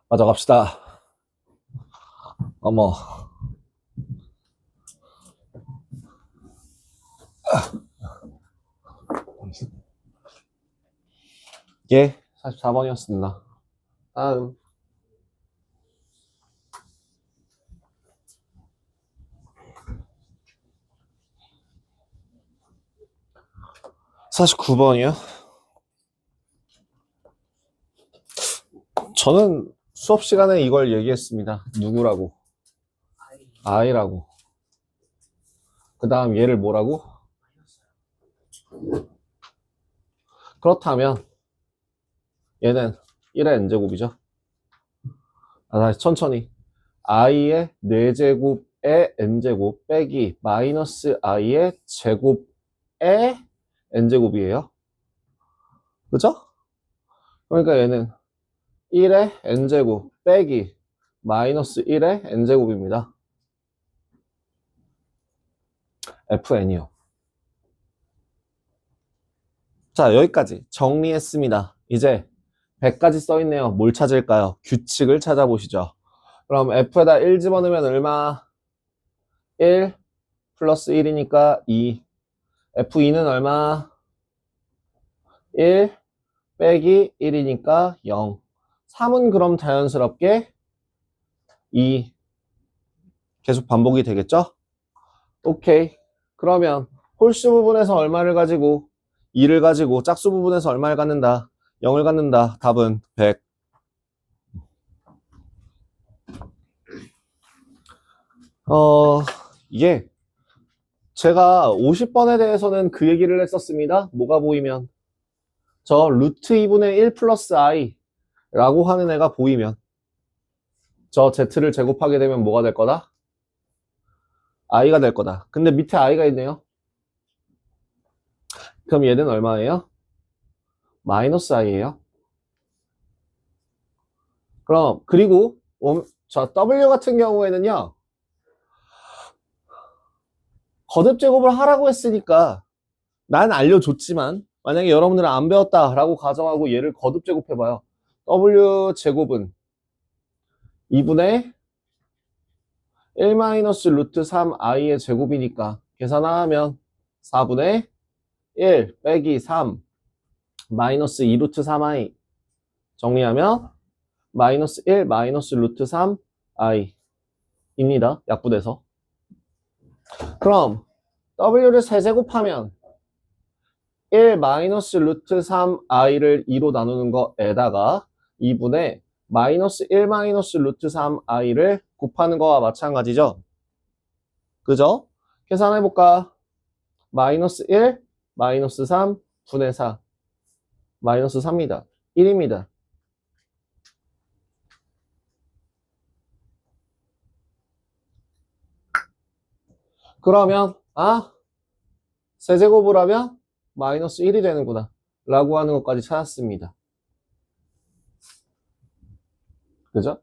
맞아 갑시다. 어머. 예, 44번이었습니다. 다음. 49번이요? 저는 수업 시간에 이걸 얘기했습니다. 누구라고? I라고. 그 다음 얘를 뭐라고? 그렇다면 얘는 1의 n제곱이죠. 다시 천천히. i의 4제곱의 n제곱 빼기 마이너스 i의 제곱의 n제곱이에요. 그죠? 그러니까 얘는 1의 n제곱 빼기 마이너스 1의 n제곱입니다. fn이요. 자, 여기까지 정리했습니다. 이제 100까지 써있네요. 뭘 찾을까요? 규칙을 찾아보시죠. 그럼 f에다 1 집어넣으면 얼마? 1 플러스 1이니까 2. f2는 얼마? 1 빼기 1이니까 0. 3은 그럼 자연스럽게 2. 계속 반복이 되겠죠? 오케이. 그러면 홀수 부분에서 얼마를 가지고 2를 가지고 짝수 부분에서 얼마를 갖는다? 0을 갖는다. 답은 100. 이게 제가 50번에 대해서는 그 얘기를 했었습니다. 뭐가 보이면 저 루트 2분의 1 플러스 i 라고 하는 애가 보이면 저 z를 제곱하게 되면 뭐가 될 거다? i가 될 거다. 근데 밑에 i가 있네요. 그럼 얘는 얼마예요? 마이너스 i예요. 그럼 그리고 저 w 같은 경우에는요. 거듭 제곱을 하라고 했으니까 난 알려줬지만 만약에 여러분들은 안 배웠다라고 가정하고 얘를 거듭 제곱해봐요. w 제곱은 2분의 1 마이너스 루트 3i의 제곱이니까 계산하면 4분의 1 빼기 3 마이너스 2 루트 3i 정리하면 마이너스 1 마이너스 루트 3i 입니다. 약분해서. 그럼 w를 세제곱하면 1 마이너스 루트 3i를 2로 나누는 거에다가 2분의 마이너스 1 마이너스 루트 3i를 곱하는 거와 마찬가지죠. 그죠? 계산해볼까? 마이너스 1 마이너스 3 분의 4 마이너스 3입니다. 1입니다. 그러면 세제곱을 하면 마이너스 1이 되는구나 라고 하는 것까지 찾았습니다. 그죠?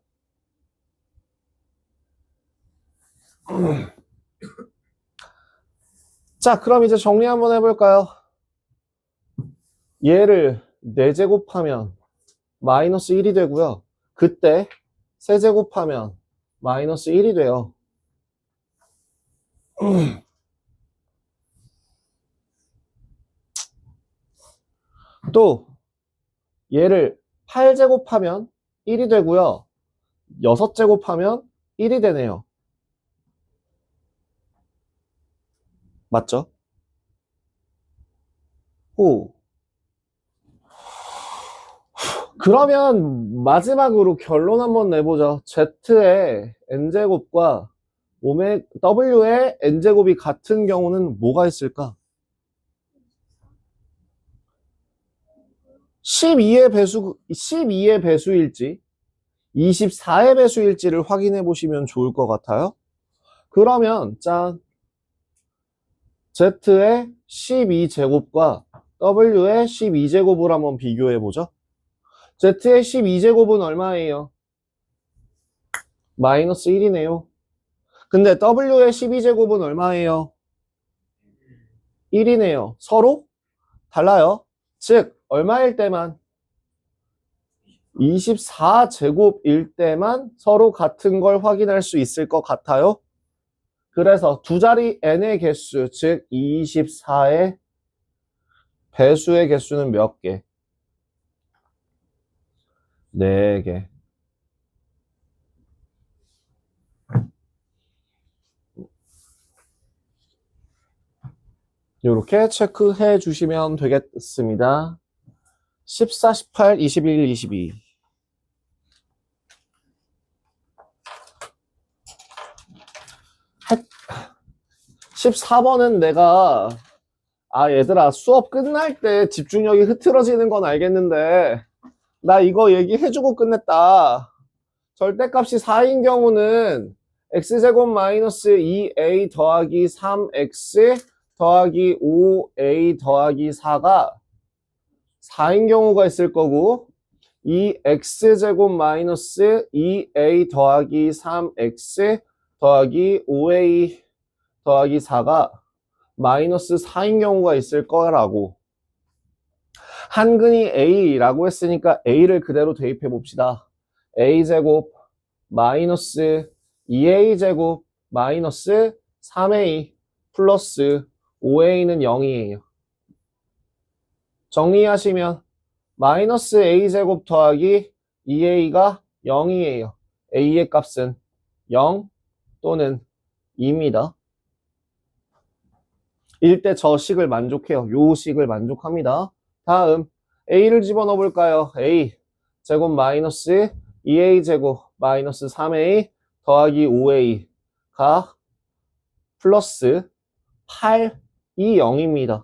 자, 그럼 이제 정리 한번 해볼까요? 얘를 4제곱하면 마이너스 1이 되고요. 그때 세제곱하면 마이너스 1이 돼요. 또 얘를 8제곱하면 1이 되고요. 6제곱하면 1이 되네요. 맞죠? 오. 그러면 마지막으로 결론 한번 내보죠. Z의 n제곱과 W의 n제곱이 같은 경우는 뭐가 있을까? 12의 배수일지 24의 배수일지를 확인해 보시면 좋을 것 같아요. 그러면 짠 Z의 12제곱과 W의 12제곱을 한번 비교해 보죠. Z의 12제곱은 얼마예요? 마이너스 1이네요. 근데 W의 12제곱은 얼마예요? 1이네요. 서로 달라요. 즉 얼마일 때만 24제곱일 때만 서로 같은 걸 확인할 수 있을 것 같아요. 그래서 두 자리 n의 개수, 즉 24의 배수의 개수는 몇 개? 4개. 이렇게 체크해 주시면 되겠습니다. 14, 18, 21, 22. 14번은 내가 얘들아 수업 끝날 때 집중력이 흐트러지는 건 알겠는데 나 이거 얘기해주고 끝냈다. 절대값이 4인 경우는 x제곱 마이너스 2a 더하기 3x 더하기 5a 더하기 4가 4인 경우가 있을 거고 이 x제곱 마이너스 2a 더하기 3x 더하기 5a 더하기 4가 마이너스 4인 경우가 있을 거라고. 한근이 a라고 했으니까 a를 그대로 대입해 봅시다. a제곱 마이너스 2a제곱 마이너스 3a 플러스 5a는 0이에요. 정리하시면 마이너스 a제곱 더하기 2a가 0이에요. a의 값은 0 또는 2입니다. 일 때 저 식을 만족해요. 요 식을 만족합니다. 다음 a를 집어넣어 볼까요? a 제곱 마이너스 2a 제곱 마이너스 3a 더하기 5a가 플러스 8이 0입니다.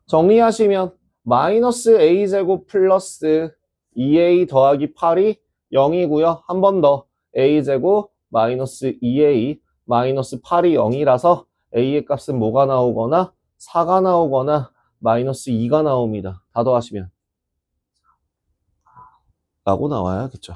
정리하시면 마이너스 a 제곱 플러스 2a 더하기 8이 0이고요. 한 번 더 a 제곱 마이너스 2a 마이너스 8이 0이라서 a의 값은 뭐가 나오거나 4가 나오거나 마이너스 2가 나옵니다. 다 더하시면 라고 나와야겠죠.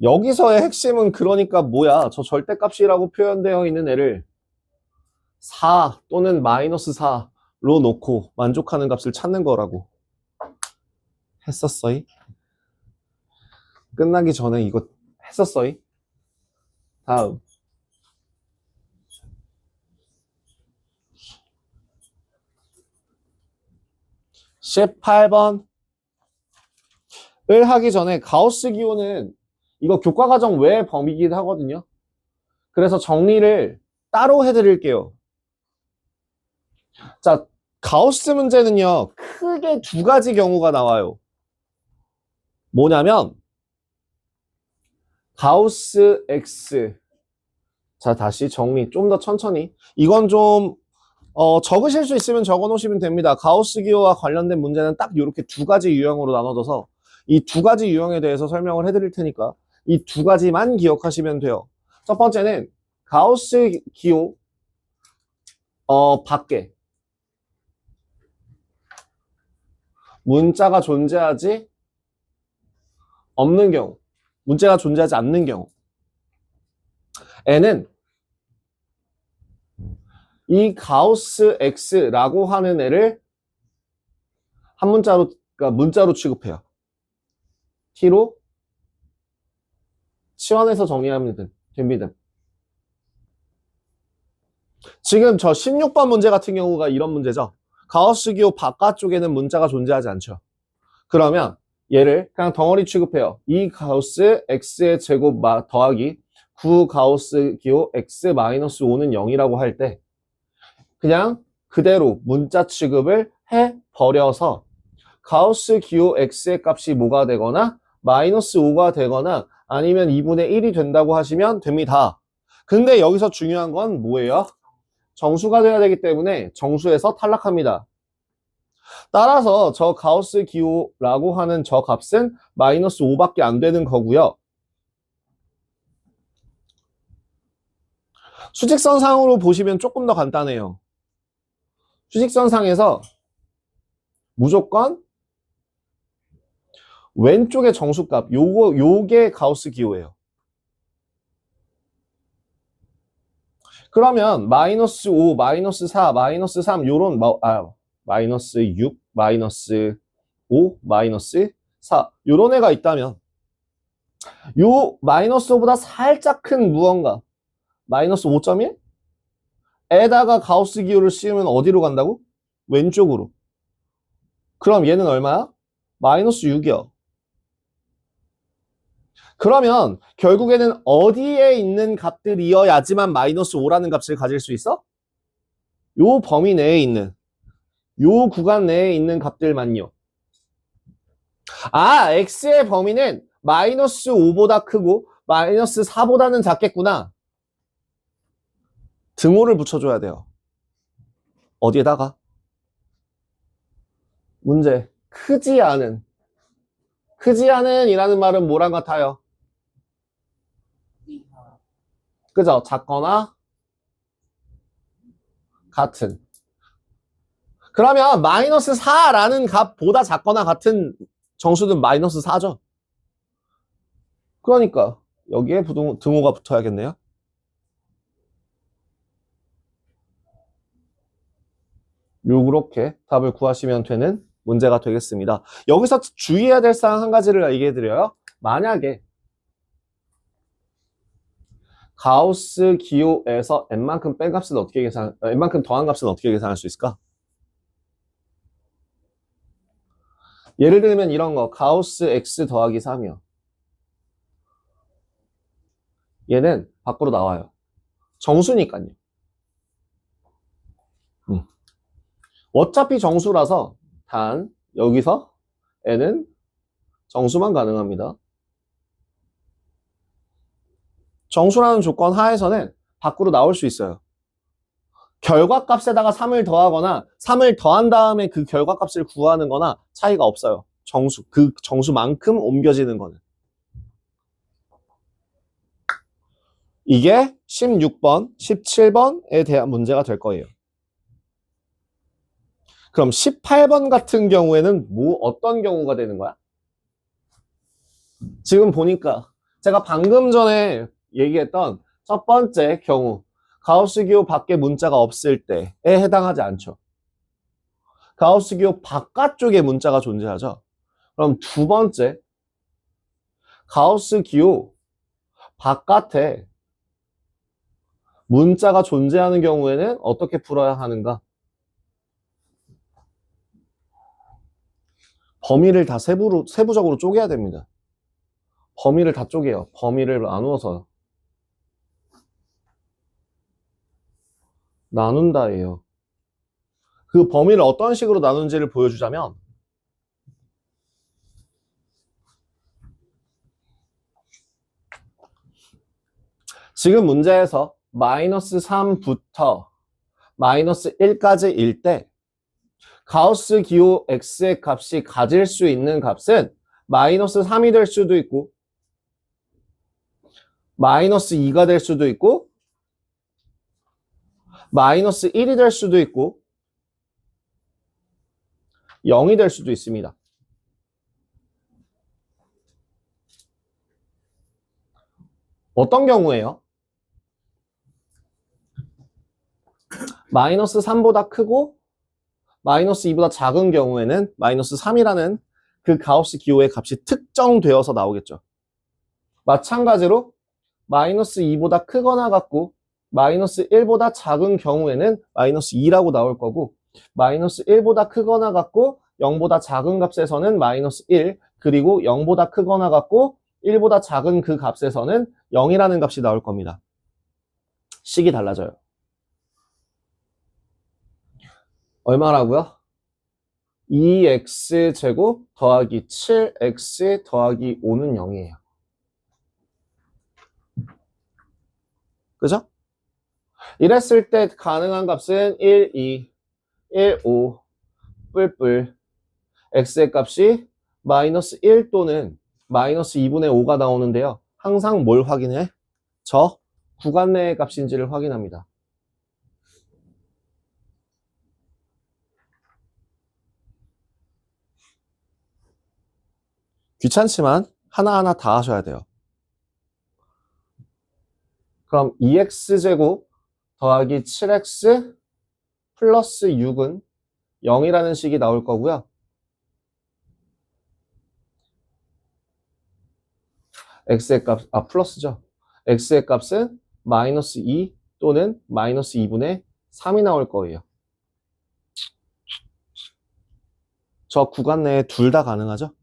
여기서의 핵심은 그러니까 뭐야? 저 절대값이라고 표현되어 있는 애를 4 또는 마이너스 4로 놓고 만족하는 값을 찾는 거라고 했었어이? 끝나기 전에 이거 했었어이? 다음 18번 을 하기 전에 가우스 기호는 이거 교과과정 외의 범위이긴 하거든요. 그래서 정리를 따로 해드릴게요. 자, 가우스 문제는요, 크게 두 가지 경우가 나와요. 뭐냐면, 가우스 X. 자, 다시 정리 좀 더 천천히. 이건 좀, 적으실 수 있으면 적어 놓으시면 됩니다. 가우스 기호와 관련된 문제는 딱 이렇게 두 가지 유형으로 나눠져서 이 두 가지 유형에 대해서 설명을 해드릴 테니까 이 두 가지만 기억하시면 돼요. 첫 번째는 가우스 기호, 밖에 문자가 존재하지 없는 경우, 문자가 존재하지 않는 경우, N은 이 가우스 X라고 하는 애를 한 문자로, 그러니까 문자로 취급해요. T로 치환해서 정리하면 됩니다. 지금 저 16번 문제 같은 경우가 이런 문제죠. 가우스 기호 바깥쪽에는 문자가 존재하지 않죠. 그러면 얘를 그냥 덩어리 취급해요. 이 가우스 x의 제곱 더하기 9 가우스 기호 x-5는 0이라고 할 때 그냥 그대로 문자 취급을 해버려서 가우스 기호 x의 값이 뭐가 되거나 마이너스 5가 되거나 아니면 2분의 1이 된다고 하시면 됩니다. 근데 여기서 중요한 건 뭐예요? 정수가 돼야 되기 때문에 정수에서 탈락합니다. 따라서 저 가우스 기호라고 하는 저 값은 마이너스 5밖에 안 되는 거고요. 수직선상으로 보시면 조금 더 간단해요. 수직선상에서 무조건 왼쪽의 정수값, 요게 가우스 기호예요. 그러면 마이너스 5, 마이너스 4, 마이너스 3 요런 마이너스 6, 마이너스 5, 마이너스 4 요런 애가 있다면 요 마이너스 5보다 살짝 큰 무언가 마이너스 5.1? 에다가 가우스 기호를 씌우면 어디로 간다고? 왼쪽으로. 그럼 얘는 얼마야? 마이너스 6이야. 그러면 결국에는 어디에 있는 값들이어야지만 마이너스 5라는 값을 가질 수 있어? 요 범위 내에 있는 요 구간 내에 있는 값들만요. x의 범위는 마이너스 5보다 크고 마이너스 4보다는 작겠구나. 등호를 붙여줘야 돼요. 어디에다가? 문제. 크지 않은 이라는 말은 뭐랑 같아요? 그죠? 작거나 같은. 그러면 마이너스 4라는 값보다 작거나 같은 정수는 마이너스 4죠. 그러니까 여기에 등호가 붙어야겠네요. 요렇게 답을 구하시면 되는 문제가 되겠습니다. 여기서 주의해야 될 사항 한 가지를 얘기해드려요. 만약에 가우스 기호에서 n만큼 뺀 값은 어떻게 n만큼 더한 값은 어떻게 계산할 수 있을까? 예를 들면 이런 거 가우스 x 더하기 3이요. 얘는 밖으로 나와요. 정수니까요. 어차피 정수라서 단 여기서 n은 정수만 가능합니다. 정수라는 조건 하에서는 밖으로 나올 수 있어요. 결과값에다가 3을 더하거나 3을 더한 다음에 그 결과값을 구하는 거나 차이가 없어요. 그 정수만큼 옮겨지는 거는. 이게 16번, 17번에 대한 문제가 될 거예요. 그럼 18번 같은 경우에는 어떤 경우가 되는 거야? 지금 보니까 제가 방금 전에 얘기했던 첫 번째 경우 가우스 기호 밖에 문자가 없을 때에 해당하지 않죠. 가우스 기호 바깥쪽에 문자가 존재하죠. 그럼 두 번째 가우스 기호 바깥에 문자가 존재하는 경우에는 어떻게 풀어야 하는가? 범위를 다 세부적으로 쪼개야 됩니다. 범위를 다 쪼개요. 범위를 나누어서 나눈다예요. 그 범위를 어떤 식으로 나눈지를 보여주자면 지금 문제에서 마이너스 3부터 마이너스 1까지일 때 가우스 기호 x의 값이 가질 수 있는 값은 마이너스 3이 될 수도 있고 마이너스 2가 될 수도 있고 마이너스 1이 될 수도 있고 0이 될 수도 있습니다. 어떤 경우에요? 마이너스 3보다 크고 마이너스 2보다 작은 경우에는 마이너스 3이라는 그 가우스 기호의 값이 특정되어서 나오겠죠. 마찬가지로 마이너스 2보다 크거나 같고 마이너스 1보다 작은 경우에는 마이너스 2라고 나올 거고 마이너스 1보다 크거나 같고 0보다 작은 값에서는 마이너스 1 그리고 0보다 크거나 같고 1보다 작은 그 값에서는 0이라는 값이 나올 겁니다. 식이 달라져요. 얼마라고요? 2x제곱 더하기 7x 더하기 5는 0이에요. 그죠? 이랬을 때 가능한 값은 1, 2, 1, 5, 뿔뿔 x의 값이 마이너스 1 또는 마이너스 2분의 5가 나오는데요. 항상 뭘 확인해? 저 구간 내의 값인지를 확인합니다. 귀찮지만 하나하나 다 하셔야 돼요. 그럼 2x제곱 더하기 7x 플러스 6은 0이라는 식이 나올 거고요. x의 값, 플러스죠. x의 값은 마이너스 2 또는 마이너스 2분의 3이 나올 거예요. 저 구간 내에 둘 다 가능하죠?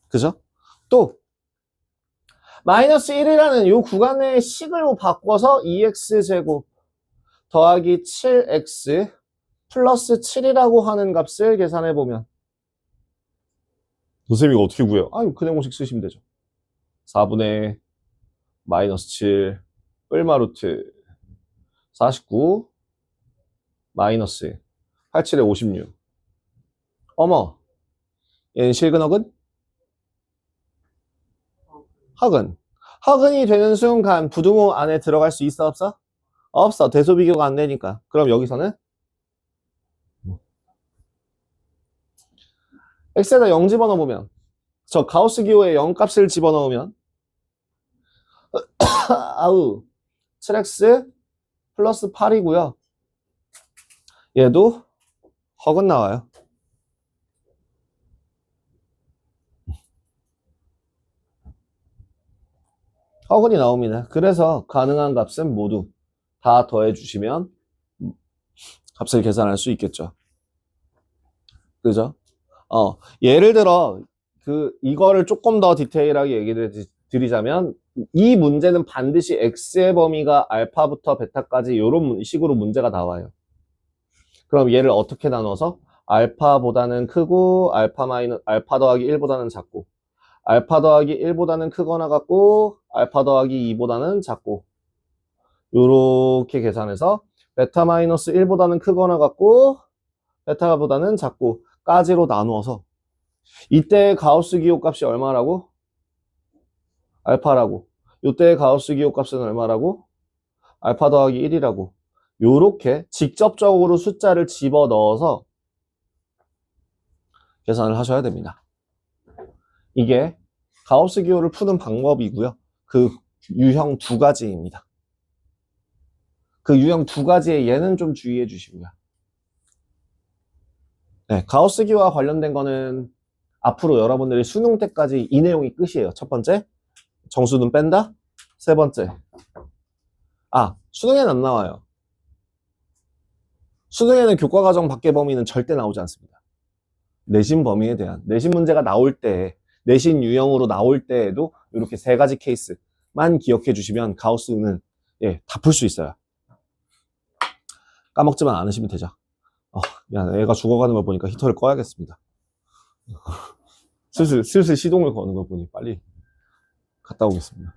그죠? 또 마이너스 1이라는 이 구간 내의 식을 바꿔서 2x제곱 더하기 7x 플러스 7이라고 하는 값을 계산해보면 선생님 이거 어떻게 구해요? 그냥 공식 쓰시면 되죠. 4분의 마이너스 7 뿔마루트 49 마이너스 87에 56 어머 얘는 실근허근? 허근. 허근이 되는 순간 부등호 안에 들어갈 수 있어 없어? 없어. 대소비교가 안 되니까. 그럼 여기서는 x에다 0 집어넣으면 저 가우스 기호에 0 값을 집어넣으면 아우 7x 플러스 8이고요. 얘도 허근 나와요. 허근이 나옵니다. 그래서 가능한 값은 모두 다 더해주시면 값을 계산할 수 있겠죠. 그죠? 예를 들어 이거를 조금 더 디테일하게 얘기를 드리자면 이 문제는 반드시 x의 범위가 알파부터 베타까지 이런 식으로 문제가 나와요. 그럼 얘를 어떻게 나눠서 알파보다는 크고 알파 더하기 1보다는 작고 알파 더하기 1보다는 크거나 같고 알파 더하기 2보다는 작고 요렇게 계산해서 베타 마이너스 1보다는 크거나 같고 베타보다는 작고 까지로 나누어서 이때의 가우스 기호값이 얼마라고? 알파라고. 이때의 가우스 기호값은 얼마라고? 알파 더하기 1이라고. 요렇게 직접적으로 숫자를 집어넣어서 계산을 하셔야 됩니다. 이게 가우스 기호를 푸는 방법이고요. 그 유형 두 가지입니다. 그 유형 두 가지의 얘는 좀 주의해 주시고요. 네, 가우스 기호와 관련된 거는 앞으로 여러분들이 수능 때까지 이 내용이 끝이에요. 첫 번째, 정수는 뺀다. 세 번째, 수능에는 안 나와요. 수능에는 교과과정 밖의 범위는 절대 나오지 않습니다. 내신 범위에 대한 내신 문제가 나올 때, 내신 유형으로 나올 때에도 이렇게 세 가지 케이스만 기억해 주시면 가우스는 다 풀 수 있어요. 까먹지만 않으시면 되죠. 야, 애가 죽어가는 걸 보니까 히터를 꺼야겠습니다. 슬슬 시동을 거는 걸 보니 빨리 갔다 오겠습니다.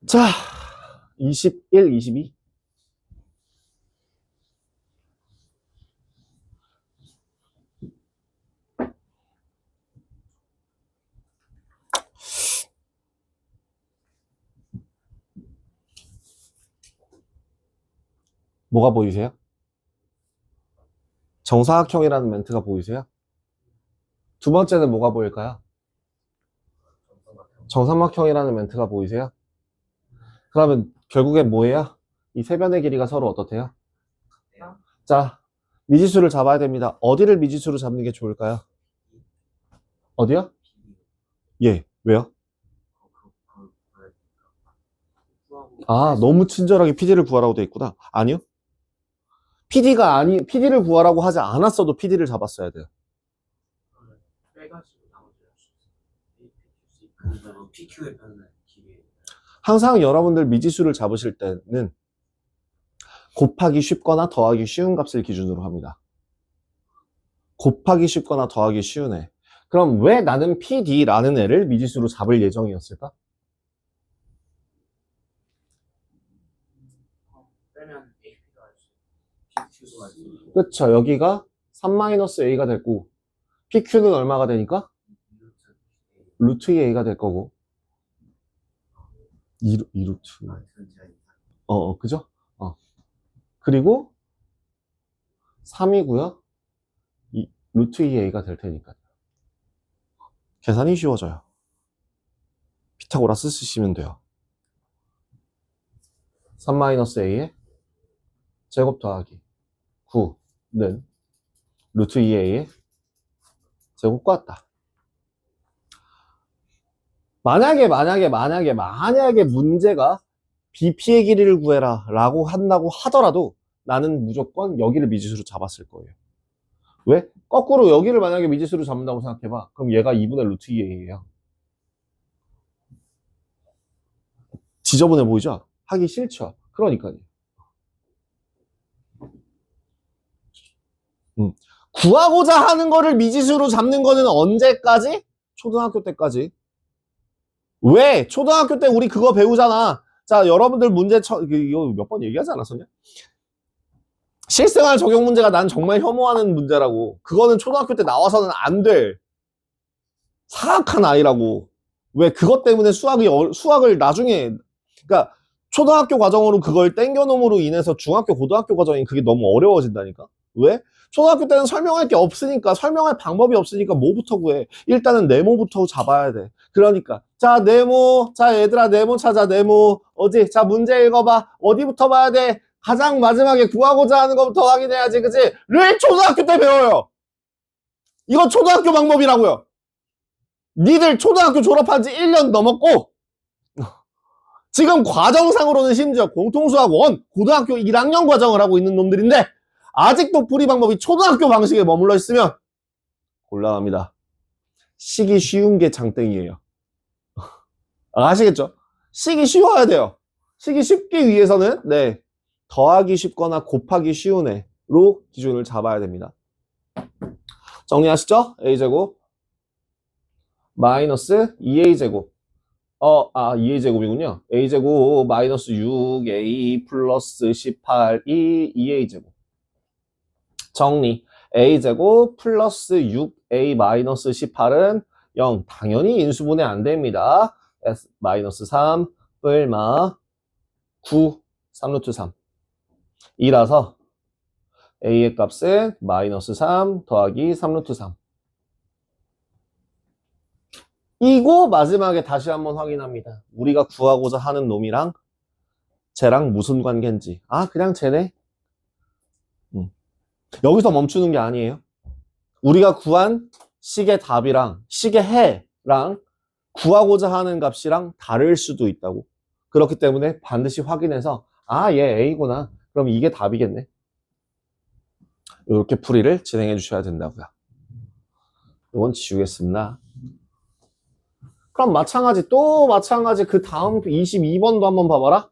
자, 21, 22. 뭐가 보이세요? 정사각형이라는 멘트가 보이세요? 두 번째는 뭐가 보일까요? 정삼각형이라는 멘트가 보이세요? 그러면 결국엔 뭐예요? 이 세 변의 길이가 서로 어떻대요? 자, 미지수를 잡아야 됩니다. 어디를 미지수로 잡는 게 좋을까요? 어디요? 예, 왜요? 너무 친절하게 PD를 구하라고 돼 있구나. 아니요. PD를 구하라고 하지 않았어도 PD를 잡았어야 돼요. 항상 여러분들 미지수를 잡으실 때는 곱하기 쉽거나 더하기 쉬운 값을 기준으로 합니다. 곱하기 쉽거나 더하기 쉬운 애. 그럼 왜 나는 PD라는 애를 미지수로 잡을 예정이었을까? 빼면 AP가 할 수, PQ도 할 수, 그쵸. 여기가 3-A가 될 거고, PQ는 얼마가 되니까? 루트 2A가 될 거고. 2루트. 그죠? 그리고 3이고요. 루트 2A가 될 테니까요. 계산이 쉬워져요. 피타고라스 쓰시면 돼요. 3-A의 제곱 더하기 9는 루트 2A의 제곱과 같다. 만약에 문제가 BP의 길이를 구해라 라고 한다고 하더라도 나는 무조건 여기를 미지수로 잡았을 거예요. 왜? 거꾸로 여기를 만약에 미지수로 잡는다고 생각해봐. 그럼 얘가 2분의 루트 2A예요. 지저분해 보이죠? 하기 싫죠? 그러니까요. 구하고자 하는 거를 미지수로 잡는 거는 언제까지? 초등학교 때까지. 왜? 초등학교 때 우리 그거 배우잖아. 자, 여러분들 문제 이거 몇 번 얘기하지 않았었냐? 실생활 적용 문제가 난 정말 혐오하는 문제라고. 그거는 초등학교 때 나와서는 안 돼. 사악한 아이라고. 왜? 그것 때문에 수학을 나중에, 그러니까 초등학교 과정으로 그걸 땡겨놓음으로 인해서 중학교, 고등학교 과정이 그게 너무 어려워진다니까? 왜? 초등학교 때는 설명할 게 없으니까, 설명할 방법이 없으니까 뭐부터 구해? 일단은 네모부터 잡아야 돼. 그러니까 자, 네모. 자, 얘들아, 네모 찾아. 네모 어디? 자, 문제 읽어봐. 어디부터 봐야 돼? 가장 마지막에 구하고자 하는 것부터 확인해야지. 그치? 를 초등학교 때 배워요. 이거 초등학교 방법이라고요. 니들 초등학교 졸업한 지 1년 넘었고 지금 과정상으로는 심지어 공통수학 1 고등학교 1학년 과정을 하고 있는 놈들인데 아직도 풀이 방법이 초등학교 방식에 머물러 있으면 곤란합니다. 식이 쉬운 게 장땡이에요. 아시겠죠? 식이 쉬워야 돼요. 식이 쉽기 위해서는 더하기 쉽거나 곱하기 쉬운 애로 기준을 잡아야 됩니다. 정리하시죠? A제곱 마이너스 2A제곱 2A제곱이군요. A제곱 마이너스 6A 플러스 18이 2A제곱. 정리. A제곱 플러스 6A 마이너스 18은 0. 당연히 인수분해 안 됩니다. S 마이너스 3 뿔마 9 3루트 3 이라서 A의 값은 마이너스 3 더하기 3루트 3 이거 마지막에 다시 한번 확인합니다. 우리가 구하고자 하는 놈이랑 쟤랑 무슨 관계인지. 그냥 쟤네. 여기서 멈추는 게 아니에요. 우리가 구한 식의 답이랑 식의 해랑 구하고자 하는 값이랑 다를 수도 있다고. 그렇기 때문에 반드시 확인해서 얘 A구나. 그럼 이게 답이겠네. 이렇게 풀이를 진행해 주셔야 된다고요. 이건 지우겠습니다. 그럼 마찬가지 그 다음 22번도 한번 봐봐라.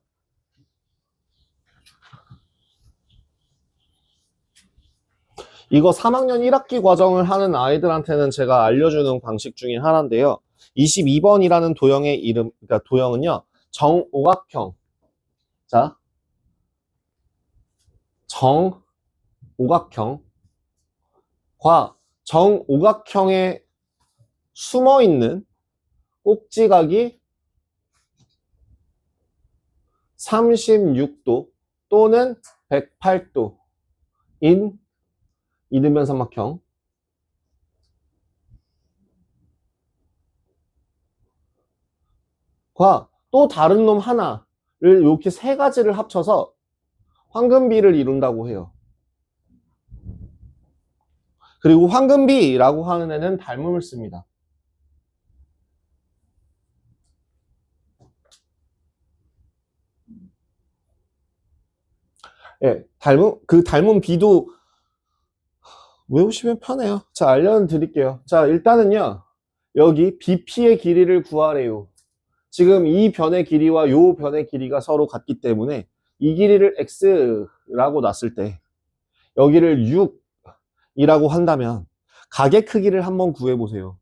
이거 3학년 1학기 과정을 하는 아이들한테는 제가 알려주는 방식 중에 하나인데요. 22번이라는 도형의 이름, 그러니까 도형은요, 정오각형. 자, 정오각형과 정오각형에 숨어있는 꼭지각이 36도 또는 108도인 이등변 삼각형 과 또 다른 놈 하나를 이렇게 세 가지를 합쳐서 황금비를 이룬다고 해요. 그리고 황금비라고 하는 애는 닮음을 씁니다. 그 닮은 비도 외우시면 편해요. 자, 알려드릴게요. 자, 일단은요, 여기 BP의 길이를 구하래요. 지금 이 변의 길이와 요 변의 길이가 서로 같기 때문에 이 길이를 X라고 놨을 때 여기를 6이라고 한다면 각의 크기를 한번 구해보세요.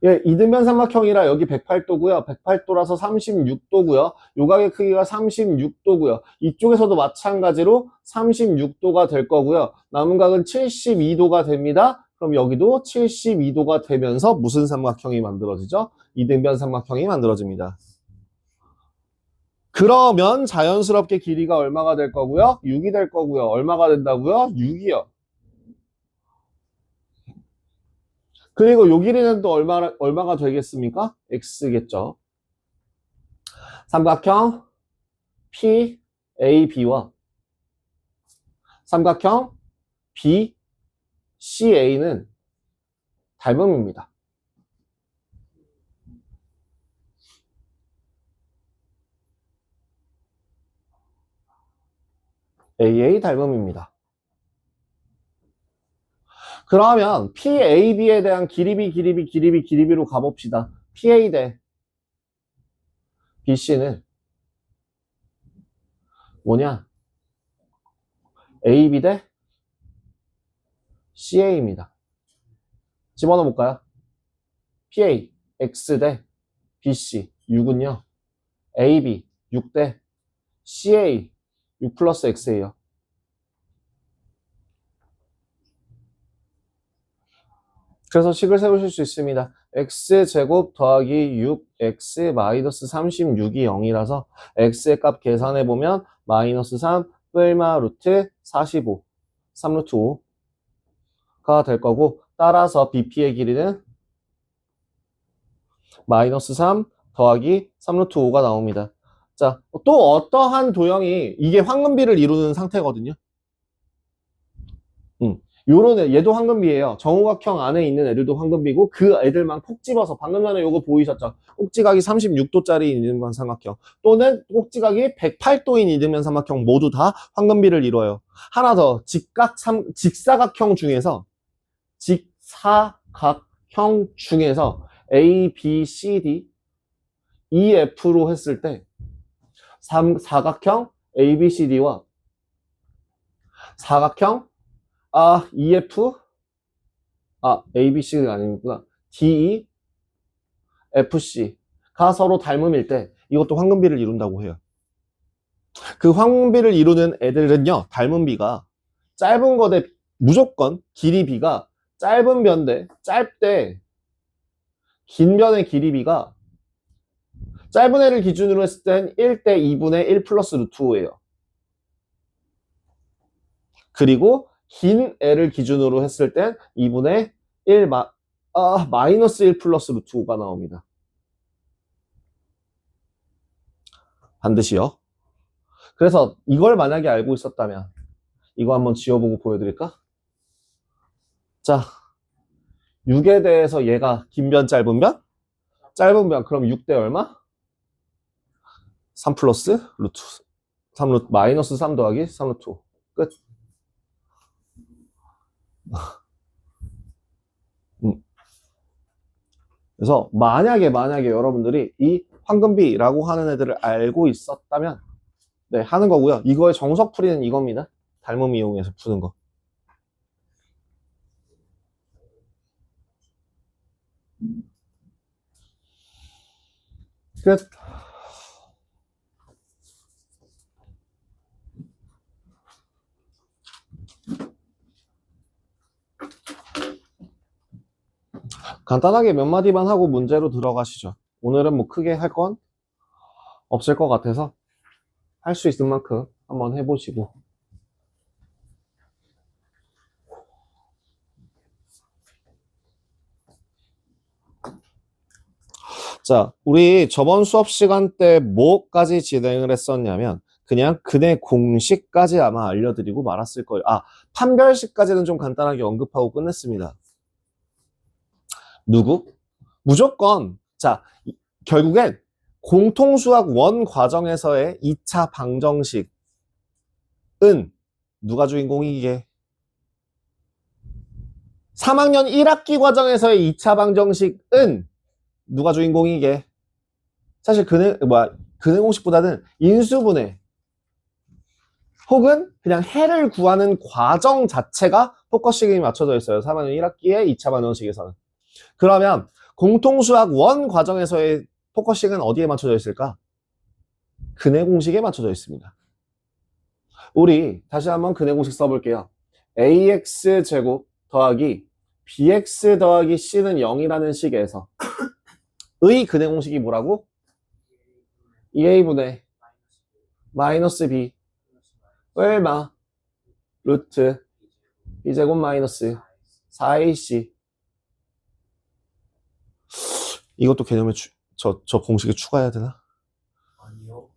예, 이등변 삼각형이라 여기 108도고요. 108도라서 36도고요. 요각의 크기가 36도고요. 이쪽에서도 마찬가지로 36도가 될 거고요. 남은 각은 72도가 됩니다. 그럼 여기도 72도가 되면서 무슨 삼각형이 만들어지죠? 이등변 삼각형이 만들어집니다. 그러면 자연스럽게 길이가 얼마가 될 거고요? 6이 될 거고요. 얼마가 된다고요? 6이요. 그리고 요 길이는 또 얼마가 되겠습니까? x겠죠. 삼각형 PAB와 삼각형 BCA는 닮음입니다. AA 닮음입니다. 그러면 PAB에 대한 길이비로 가봅시다. PA 대 BC는 뭐냐? AB 대 CA입니다. 집어넣어 볼까요? PA, X 대 BC, 6은요. AB, 6 대 CA, 6 플러스 X예요. 그래서 식을 세우실 수 있습니다. x제곱 더하기 6x 마이너스 36이 0이라서 x의 값 계산해보면 마이너스 3 뿔마 루트 45, 3루트 5가 될 거고 따라서 BP의 길이는 마이너스 3 더하기 3루트 5가 나옵니다. 자, 또 어떠한 도형이 이게 황금비를 이루는 상태거든요. 요런 얘도 황금비예요. 정오각형 안에 있는 애들도 황금비고 그 애들만 콕 집어서 방금 전에 요거 보이셨죠? 꼭지각이 36도짜리 이등변 삼각형 또는 꼭지각이 108도인 이등변 삼각형 모두 다 황금비를 이루어요. 하나 더 직사각형 중에서 A, B, C, D, E, F로 했을 때 사각형 A, B, C, D와 사각형 EF? A, B, C가 아니구나. D, E, F, C가 서로 닮음일 때 이것도 황금비를 이룬다고 해요. 그 황금비를 이루는 애들은요, 닮음비가 짧은 거대 무조건 길이비가 짧은 변대, 짧대 긴 변의 길이비가 짧은 애를 기준으로 했을 땐 1대 2분의 1 플러스 루트 5예요. 그리고 긴 애를 기준으로 했을 땐 2분의 1 마이너스 1 플러스 루트 5가 나옵니다. 반드시요. 그래서 이걸 만약에 알고 있었다면 이거 한번 지워보고 보여드릴까? 자, 6에 대해서 얘가 긴 변, 짧은 변? 짧은 변, 그럼 6대 얼마? 3 플러스 루트 3 루트 마이너스 3 더하기 3 루트 5. 끝. 그래서 만약에 여러분들이 이 황금비라고 하는 애들을 알고 있었다면 네, 하는 거고요. 이거의 정석풀이는 이겁니다. 닮음 이용해서 푸는 거. 끝. 간단하게 몇 마디만 하고 문제로 들어가시죠. 오늘은 뭐 크게 할 건 없을 것 같아서 할 수 있을 만큼 한번 해보시고. 자, 우리 저번 수업 시간 때 뭐까지 진행을 했었냐면 그냥 근의 공식까지 아마 알려드리고 말았을 거예요. 판별식까지는 좀 간단하게 언급하고 끝냈습니다. 누구? 무조건 자, 결국엔 공통수학 원 과정에서의 2차 방정식은 누가 주인공이게? 3학년 1학기 과정에서의 2차 방정식은 누가 주인공이게? 사실 근의 공식보다는 인수분해 혹은 그냥 해를 구하는 과정 자체가 포커싱이 맞춰져 있어요. 3학년 1학기의 2차 방정식에서는. 그러면 공통수학 원 과정에서의 포커싱은 어디에 맞춰져 있을까? 근해 공식에 맞춰져 있습니다. 우리 다시 한번 근해 공식 써볼게요. ax제곱 더하기 bx 더하기 c는 0이라는 식에서 의 근해 공식이 뭐라고? 2a분의 마이너스 b 얼마? 루트 b제곱 마이너스 4ac. 이것도 개념에 저 공식에 추가해야 되나? 아니요.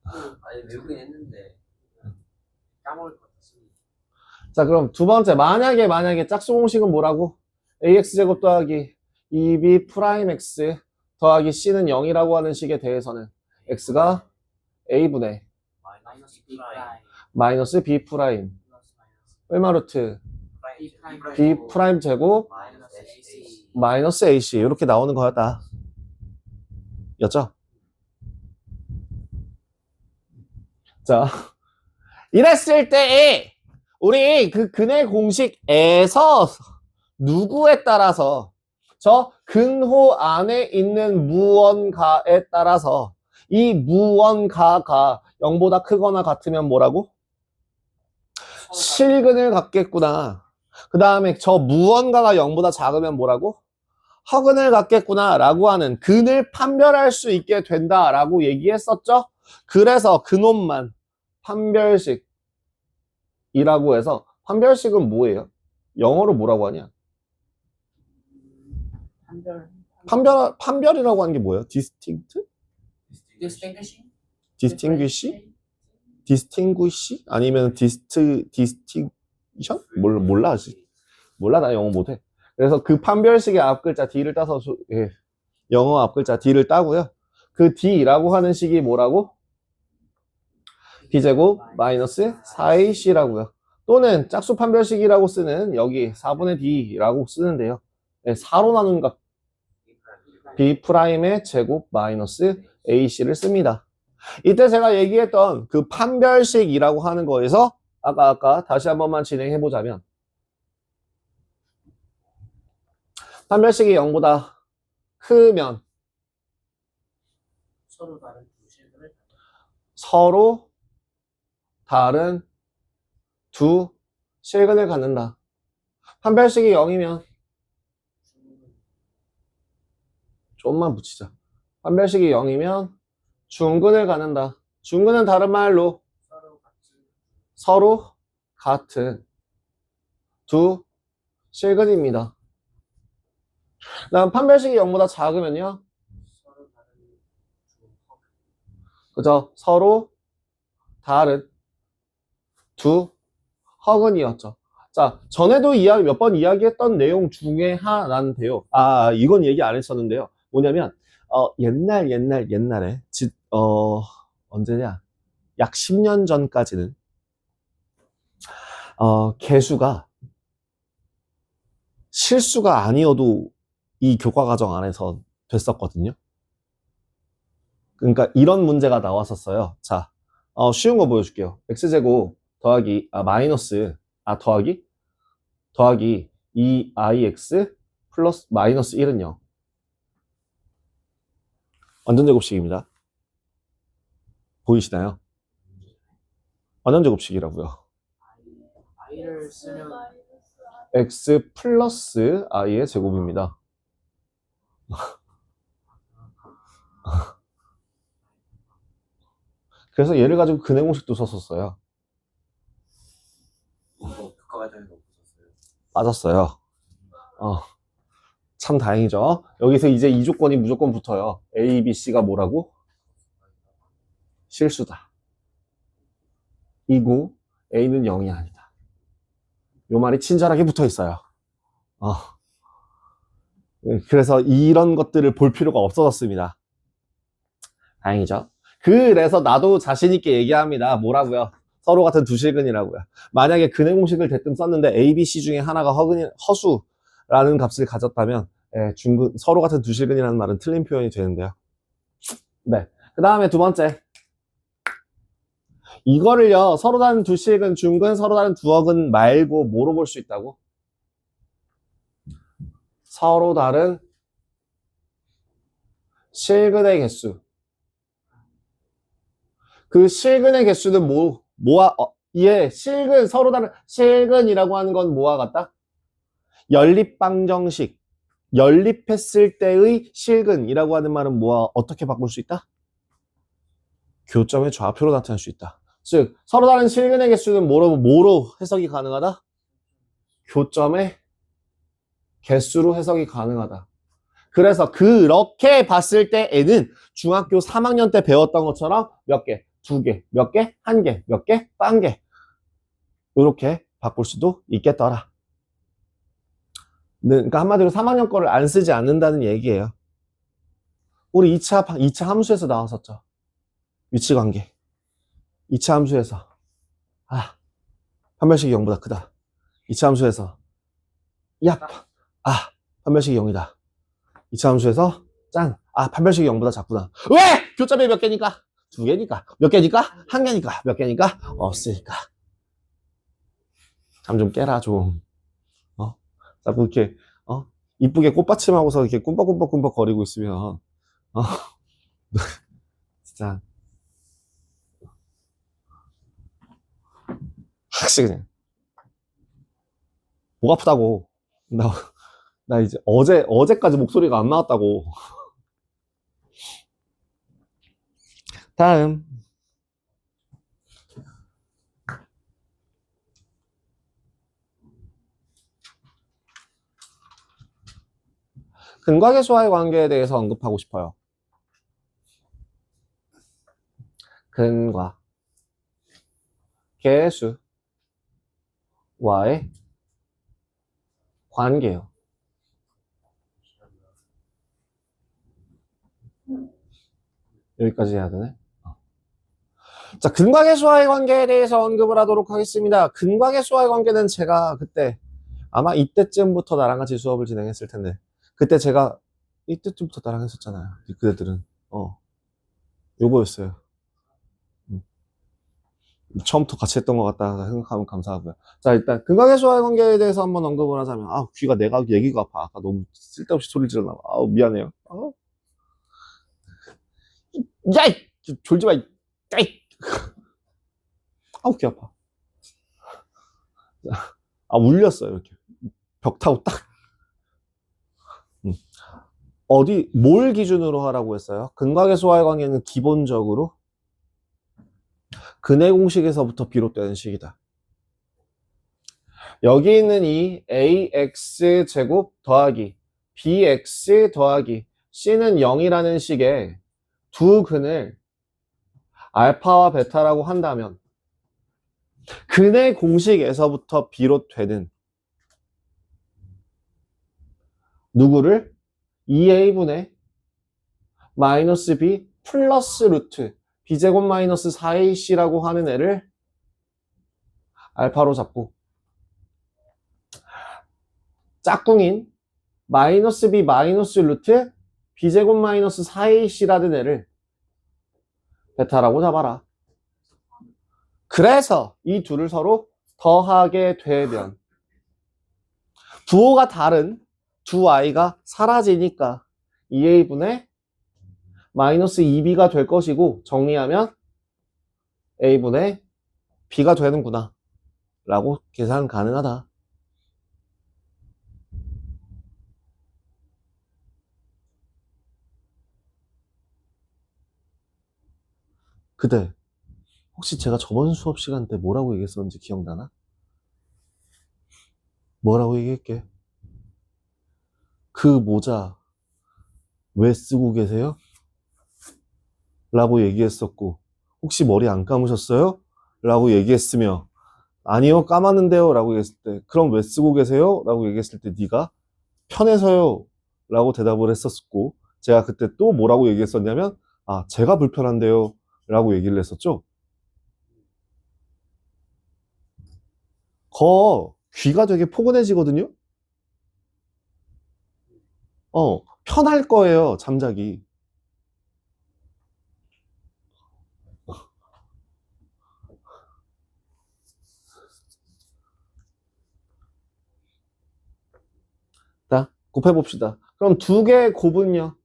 아니 외우긴 했는데 까먹을 것 같았습니다. 자, 그럼 두 번째, 만약에 짝수 공식은 뭐라고? ax제곱 더하기 2b 프라임 x 더하기 c는 0이라고 하는 식에 대해서는 x가 a분의 마이너스 B 프라임 마이너스 b 프라임 얼마 루트 b 프라임 제곱 마이너스 AC 마이너스 ac 이렇게 나오는 거였다. 였죠? 자, 이랬을 때에 우리 그 근해 공식에서 누구에 따라서 저 근호 안에 있는 무언가에 따라서 이 무언가가 0보다 크거나 같으면 뭐라고? 실근을 갖겠구나. 그 다음에 저 무언가가 0보다 작으면 뭐라고? 허근을 갖겠구나 라고 하는 근을 판별할 수 있게 된다라고 얘기했었죠? 그래서 그놈만 판별식이라고 해서 판별식은 뭐예요? 영어로 뭐라고 하냐? 판별이라고 하는 게 뭐예요? distinct? distinguish? distinguish? 아니면 distinction? 몰라. 나 영어 못해. 그래서 그 판별식의 앞글자 D를 따서 영어 앞글자 D를 따고요. 그 D라고 하는 식이 뭐라고? B제곱 마이너스 4AC라고요. 또는 짝수 판별식이라고 쓰는 여기 4분의 D라고 쓰는데요. 4로 나눈 값 B'의 제곱 마이너스 AC를 씁니다. 이때 제가 얘기했던 그 판별식이라고 하는 거에서 아까 다시 한 번만 진행해 보자면 판별식이 0보다 크면 서로 다른 두 실근을 갖는다. 판별식이 0이면 좀만 붙이자. 판별식이 0이면 중근을 갖는다. 중근은 다른 말로 서로 같은 두 실근입니다. 다음 판별식이 0보다 작으면요. 그죠? 서로 다른 두 허근이었죠. 자, 전에도 몇 번 이야기했던 내용 중에 하나인데요. 이건 얘기 안 했었는데요. 뭐냐면 옛날에 언제냐? 약 10년 전까지는 개수가 실수가 아니어도 이 교과 과정 안에서 됐었거든요. 그러니까 이런 문제가 나왔었어요. 자, 쉬운 거 보여줄게요. x제곱 더하기 더하기 2ix 플러스 마이너스 1은 0. 완전 제곱식입니다. 보이시나요? 완전 제곱식이라고요. i를 쓰면 x 플러스 i의 제곱입니다. 그래서 얘를 가지고 근해 공식도 썼었어요. 교과 과정에서 없었어요. 맞았어요. 참 다행이죠. 여기서 이제 이 조건이 무조건 붙어요. A, B, C가 뭐라고? 실수다. 이고 A는 0이 아니다. 요 말이 친절하게 붙어 있어요. 그래서 이런 것들을 볼 필요가 없어졌습니다. 다행이죠. 그래서 나도 자신있게 얘기합니다. 뭐라고요? 서로 같은 두 실근이라고요. 만약에 근해 공식을 대뜸 썼는데 A, B, C 중에 하나가 허수라는 값을 가졌다면 서로 같은 두 실근이라는 말은 틀린 표현이 되는데요. 네. 그 다음에 두 번째. 이거를요, 서로 다른 두 실근, 중근, 서로 다른 두 허근 말고 뭐로 볼 수 있다고? 서로 다른 실근의 개수. 그 실근의 개수는 얘 실근, 서로 다른, 실근이라고 하는 건 뭐와 같다? 연립방정식. 연립했을 때의 실근이라고 하는 말은 어떻게 바꿀 수 있다? 교점의 좌표로 나타낼 수 있다. 즉, 서로 다른 실근의 개수는 뭐로 해석이 가능하다? 교점의 개수로 해석이 가능하다. 그래서 그렇게 봤을 때 N은 중학교 3학년 때 배웠던 것처럼 몇 개? 2개, 몇 개? 1개, 몇 개? 1개. 이렇게 바꿀 수도 있겠더라. 그러니까 한마디로 3학년 거를 안 쓰지 않는다는 얘기예요. 우리 2차 함수에서 나왔었죠. 위치관계. 2차 함수에서 판별식이 0보다 크다. 2차 함수에서 판별식이 0이다. 2차 함수에서 판별식이 0보다 작구나. 왜? 교점이 몇 개니까? 2개니까. 몇 개니까? 1개니까. 몇 개니까? 없으니까. 잠 좀 깨라 좀. 자꾸 이렇게 이쁘게 꽃받침하고서 이렇게 꿈뻑꿈뻑 거리고 있으면 진짜 확실히 그냥 목 아프다고. 나 이제 어제까지 목소리가 안 나왔다고. 다음. 근과 계수와의 관계에 대해서 언급하고 싶어요. 근과 계수와의 관계요. 여기까지 해야 되네. 자, 근과 계수와의 관계에 대해서 언급을 하도록 하겠습니다. 근과 계수와의 관계는 제가 그때 아마 이때쯤부터 나랑 같이 수업을 진행했을 텐데 그때 제가 이때쯤부터 나랑 했었잖아요. 그대들은 요거였어요. 처음부터 같이 했던 것 같다 생각하면 감사하고요. 자, 일단 근과 계수와의 관계에 대해서 한번 언급을 하자면 귀가 내가 얘기가 아파. 아까 너무 쓸데없이 소리 질렀나 봐. 미안해요. 야이! 졸지 마. 야이! 귀 아파. 울렸어요. 이렇게 벽 타고 딱. 뭘 기준으로 하라고 했어요? 근과 계수와의 관계는 기본적으로 근의 공식에서부터 비롯되는 식이다. 여기 있는 이 ax 제곱 더하기 bx 더하기 c는 0이라는 식의 두 근을 알파와 베타라고 한다면 근의 공식에서부터 비롯되는 누구를 2a분의 마이너스 b 플러스 루트 b제곱 마이너스 4ac라고 하는 애를 알파로 잡고 짝꿍인 마이너스 b 마이너스 루트 b제곱 마이너스 4ac라는 애를 베타라고 잡아라. 그래서 이 둘을 서로 더하게 되면 부호가 다른 두 i가 사라지니까 2a분의 마이너스 2b가 될 것이고 정리하면 a분의 b가 되는구나 라고 계산 가능하다. 그때 혹시 제가 저번 수업 시간 때 뭐라고 얘기했었는지 기억나나? 뭐라고 얘기했게? 그 모자 왜 쓰고 계세요? 라고 얘기했었고 혹시 머리 안 감으셨어요? 라고 얘기했으며 아니요 감았는데요 라고 얘기했을 때 그럼 왜 쓰고 계세요? 라고 얘기했을 때 네가 편해서요 라고 대답을 했었고 제가 그때 또 뭐라고 얘기했었냐면 제가 불편한데요 라고 얘기를 했었죠. 귀가 되게 포근해지거든요. 편할 거예요 잠자기. 자, 곱해봅시다. 그럼 두 개의 곱은요.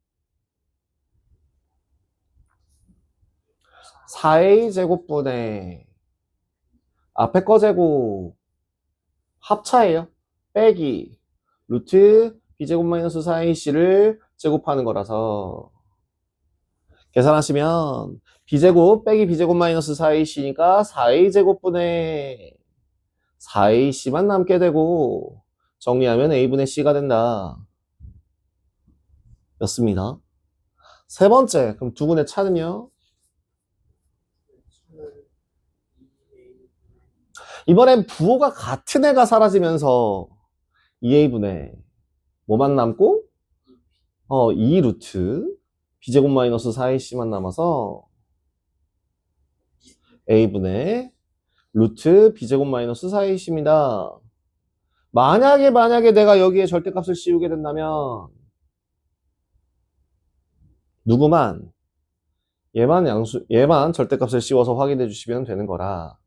4a 제곱분의 앞에 거 제곱 합차예요. 빼기 루트 b제곱 마이너스 4ac를 제곱하는 거라서 계산하시면 b제곱 빼기 b제곱 마이너스 4ac니까 4a 제곱분의 4ac만 남게 되고 정리하면 a분의 c가 된다. 였습니다. 세 번째, 그럼 두 분의 차는요? 이번엔 부호가 같은 애가 사라지면서 2a분의 뭐만 남고? 2 루트 b제곱 마이너스 4ac만 남아서 a분의 루트 b제곱 마이너스 4ac입니다. 만약에 내가 여기에 절대값을 씌우게 된다면 누구만 얘만 절대값을 씌워서 확인해 주시면 되는 거라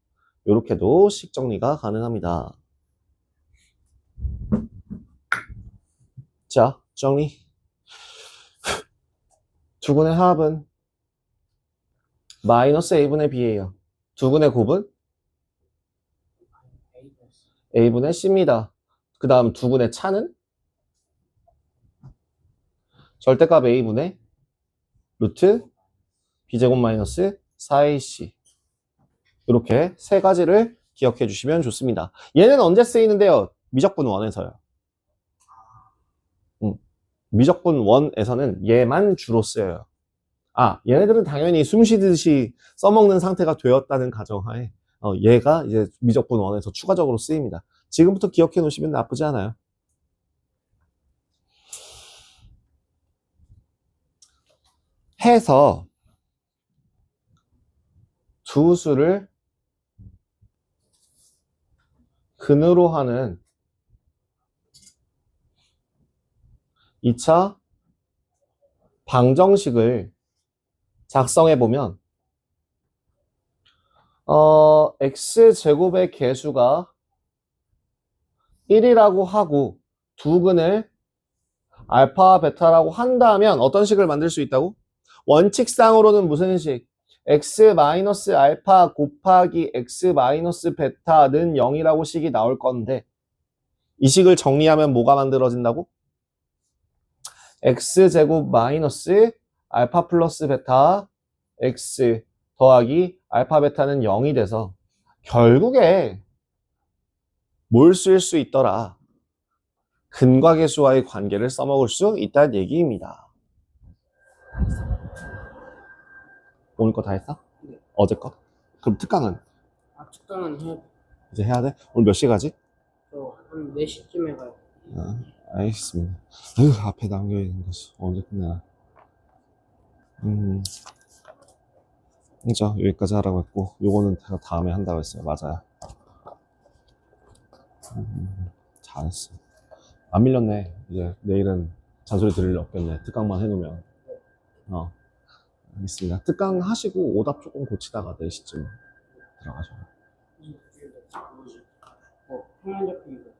요렇게도 식 정리가 가능합니다. 자, 정리. 두근의 합은 마이너스 a분의 b예요. 두근의 곱은 a분의 c입니다. 그 다음 두근의 차는 절대값 a분의 루트 b제곱 마이너스 4ac. 이렇게 세 가지를 기억해 주시면 좋습니다. 얘는 언제 쓰이는데요? 미적분 1에서요. 미적분 1에서는 얘만 주로 쓰여요. 얘네들은 당연히 숨 쉬듯이 써먹는 상태가 되었다는 가정하에 얘가 이제 미적분 1에서 추가적으로 쓰입니다. 지금부터 기억해 놓으시면 나쁘지 않아요. 해서 두 수를 근으로 하는 2차 방정식을 작성해 보면 x제곱의 개수가 1이라고 하고 두 근을 알파 베타라고 한다면 어떤 식을 만들 수 있다고? 원칙상으로는 무슨 식? x 마이너스 알파 곱하기 x 마이너스 베타는 0이라고 식이 나올 건데 이 식을 정리하면 뭐가 만들어진다고? x제곱 마이너스 알파 플러스 베타 x 더하기 알파 베타는 0이 돼서 결국에 뭘 쓸 수 있더라? 근과 계수와의 관계를 써먹을 수 있다는 얘기입니다. 오늘 거 다 했어? 네. 어제 거? 그럼 특강은? 특강은 해야 돼. 이제 해야 돼? 오늘 몇 시 가지? 저한 4시쯤에 가요. 알겠습니다. 아휴, 앞에 남겨있는 것이 언제 끝내나. 진짜 여기까지 하라고 했고 요거는 제가 다음에 한다고 했어요. 맞아요. 잘했어. 안 밀렸네. 이제 내일은 잔소리 들을 일 없겠네. 특강만 해놓으면. 알겠습니다. 특강 하시고 오답 조금 고치다가 4시쯤 들어가셔요. 평면 잡히고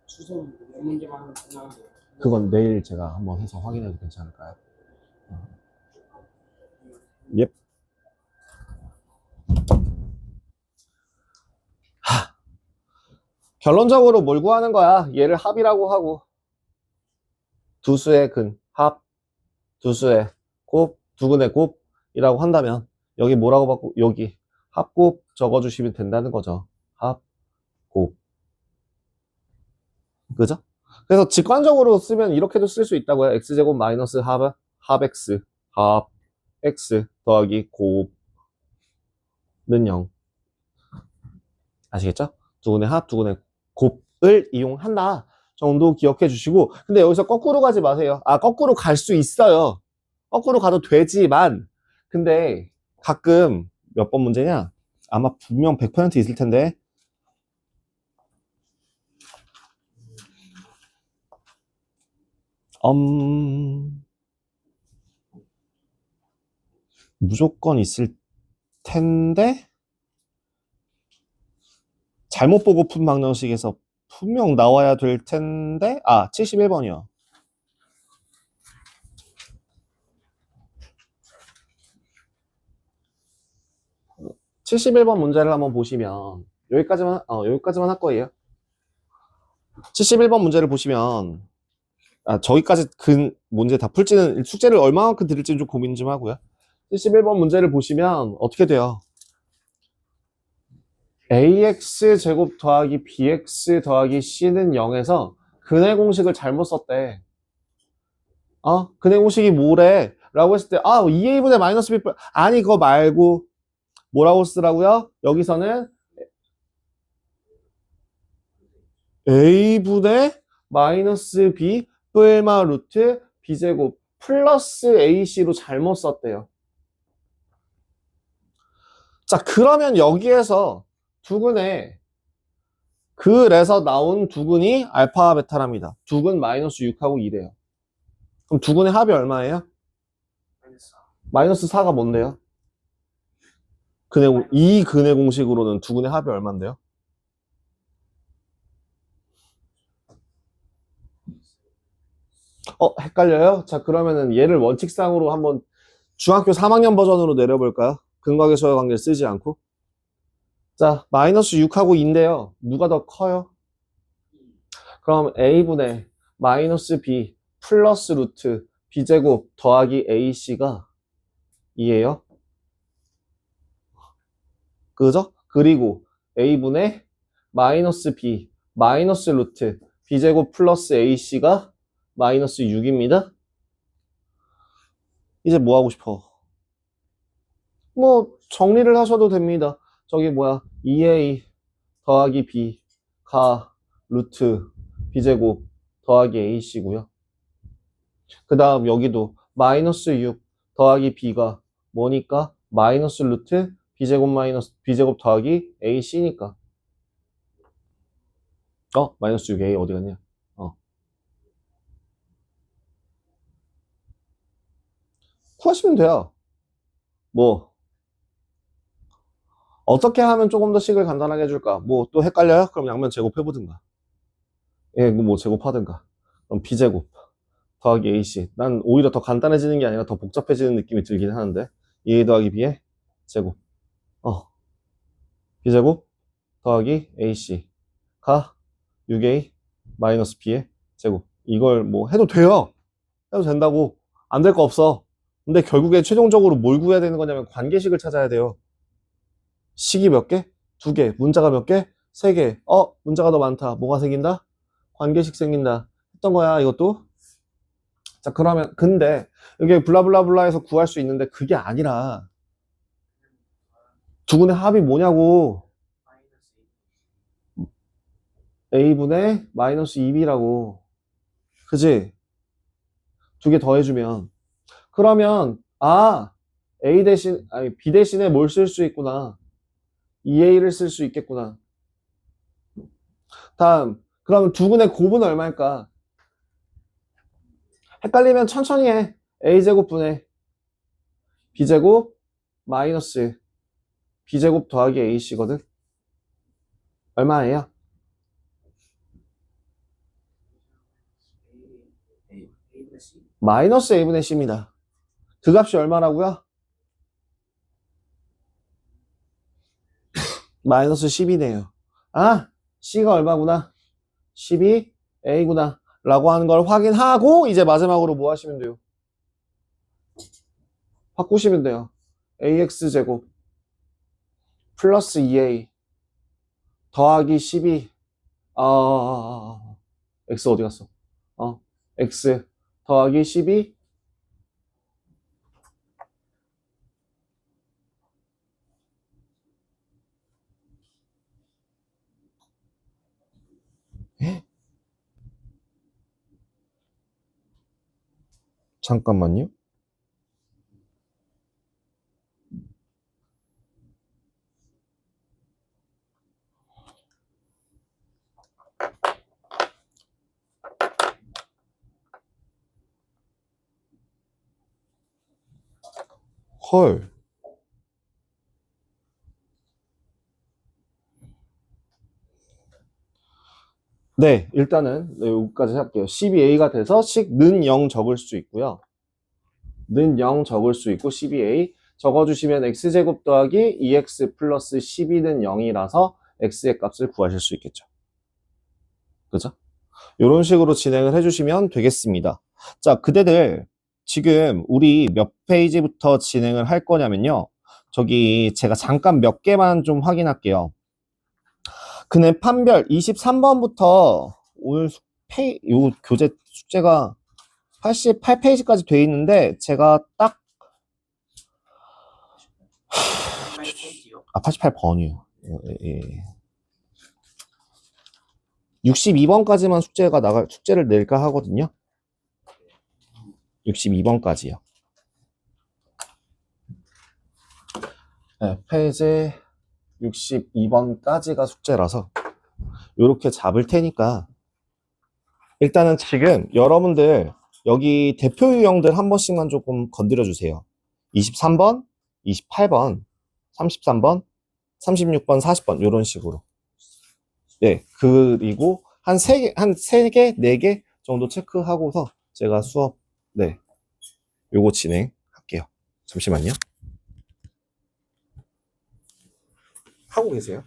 수선 몇 문제만 하면 끝나는데. 그건 내일 제가 한번 해서 확인해도 괜찮을까요? 예. 결론적으로 뭘 구하는 거야? 얘를 합이라고 하고 두 수의 근, 합, 두 수의 곱, 두 근의 곱이라고 한다면 여기 뭐라고 받고 여기 합곱 적어주시면 된다는 거죠. 합, 곱. 그죠? 그래서 직관적으로 쓰면 이렇게도 쓸 수 있다고요. x제곱 마이너스 합 x, 합 x 더하기 곱는 0. 아시겠죠? 두 근의 합, 두 근의 곱을 이용한다 정도 기억해 주시고, 근데 여기서 거꾸로 가지 마세요. 거꾸로 갈 수 있어요. 거꾸로 가도 되지만, 근데 가끔 몇 번 문제냐? 아마 분명 100% 있을 텐데 무조건 있을 텐데 잘못 보고 푼 방정식에서 분명 나와야 될 텐데 71번이요. 71번 문제를 한번 보시면 여기까지만 할 거예요. 71번 문제를 보시면 저기까지 문제 다 풀지는 숙제를 얼마만큼 드릴지는 좀 고민 좀 하고요. 71번 문제를 보시면 어떻게 돼요? ax 제곱 더하기 bx 더하기 c는 0에서 근의 공식을 잘못 썼대. 근의 공식이 뭐래? 라고 했을 때 2a분의 마이너스 b 아니 그거 말고 뭐라고 쓰라고요? 여기서는 a분의 마이너스 b 뿔마 루트 b제곱 플러스 ac로 잘못 썼대요. 자, 그러면 여기에서 두근에 그래서 나온 두근이 알파와 베타랍니다. 두근 마이너스 6하고 2래요. 그럼 두근의 합이 얼마예요? 마이너스 4가 뭔데요? 이 근의 공식으로는 두근의 합이 얼만데요? 헷갈려요? 자, 그러면은 얘를 원칙상으로 한번 중학교 3학년 버전으로 내려볼까요? 근각의 소의 관계를 쓰지 않고. 자, 마이너스 6하고 2인데요. 누가 더 커요? 그럼 a분의 마이너스 b 플러스 루트 b제곱 더하기 ac가 2예요. 그죠? 그리고 a분의 마이너스 b 마이너스 루트 b제곱 플러스 ac가 마이너스 6입니다. 이제 뭐 하고 싶어? 뭐 정리를 하셔도 됩니다. 저기 2a 더하기 b가 루트 b제곱 더하기 ac고요. 그 다음 여기도 마이너스 6 더하기 b가 뭐니까? 마이너스 루트 b제곱 마이너스 b제곱 더하기 ac니까. 마이너스 6a 어디 갔냐? 구하시면 돼요. 어떻게 하면 조금 더 식을 간단하게 해줄까? 또 헷갈려요? 그럼 양면 제곱해보든가. 제곱하든가. 그럼 b제곱 더하기 ac. 난 오히려 더 간단해지는 게 아니라 더 복잡해지는 느낌이 들긴 하는데 2a 더하기 b의 제곱. b제곱 더하기 ac가 6a 마이너스 b의 제곱. 이걸 해도 돼요. 해도 된다고. 안 될 거 없어. 근데 결국에 최종적으로 뭘 구해야 되는 거냐면 관계식을 찾아야 돼요. 식이 몇 개? 2개. 문자가 몇 개? 3개. 문자가 더 많다. 뭐가 생긴다? 관계식 생긴다. 했던 거야, 이것도. 자, 그러면, 근데, 이게 블라블라블라에서 구할 수 있는데, 그게 아니라, 두근의 합이 뭐냐고. a분의 마이너스 2b라고. 그지? 2개 더해주면. 그러면, b 대신에 뭘 쓸 수 있구나. 2a를 쓸 수 있겠구나. 다음, 그러면 두근의 곱은 얼마일까? 헷갈리면 천천히 해. a제곱분의 b제곱 마이너스 b제곱 더하기 ac거든. 얼마예요? 마이너스 a분의 c입니다. 그 값이 얼마라고요? 마이너스 10이네요. c가 얼마구나? 12a구나. 라고 하는 걸 확인하고 이제 마지막으로 뭐 하시면 돼요? 바꾸시면 돼요. ax제곱 플러스 2a 더하기 12 x 어디 갔어? x 더하기 12 잠깐만요. 헐. 네, 일단은 여기까지 할게요. 12a가 돼서 식는 0 적을 수 있고요. 는 0 적을 수 있고 12a. 적어주시면 x제곱 더하기 2x 플러스 12는 0이라서 x의 값을 구하실 수 있겠죠. 그죠? 이런 식으로 진행을 해주시면 되겠습니다. 자, 그대들 지금 우리 몇 페이지부터 진행을 할 거냐면요. 저기 제가 잠깐 몇 개만 좀 확인할게요. 그는 판별 23번부터 오늘 요 교재 숙제가 88페이지까지 돼 있는데 제가 딱 8페이지요. 88번이요. 예. 62번까지만 숙제를 낼까 하거든요. 62번까지요. 네, 페이지 62번까지가 숙제라서 이렇게 잡을 테니까 일단은 지금 여러분들 여기 대표 유형들 한 번씩만 조금 건드려 주세요. 23번, 28번, 33번, 36번, 40번 이런 식으로. 네, 그리고 한 3개, 4개 정도 체크하고서 제가 수업, 네, 요거 진행할게요. 잠시만요. 하고 계세요?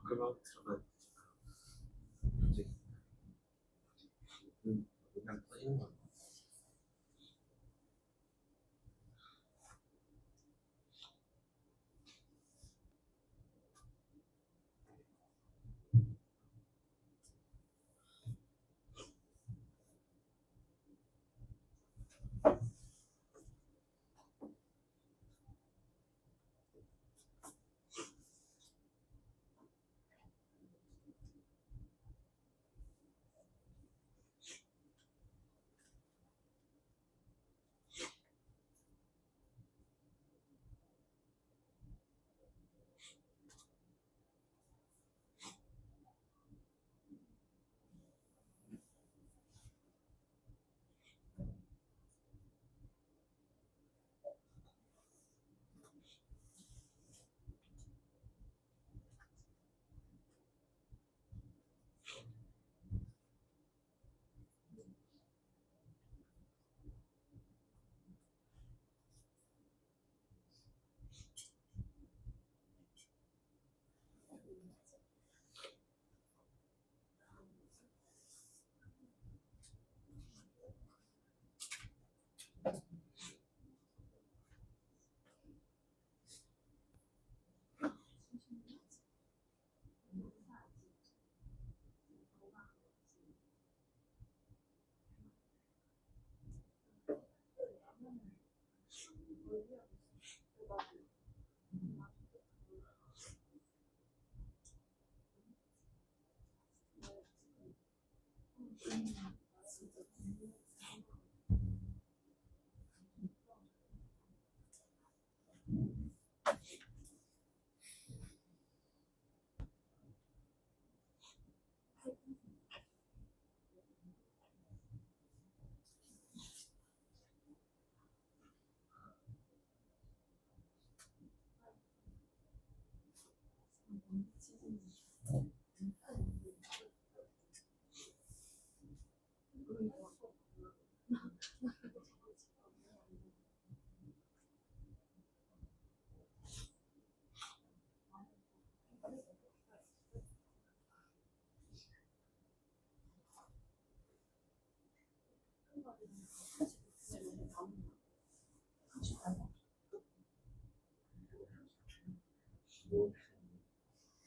그럼 들어가. 그냥 터지는 거.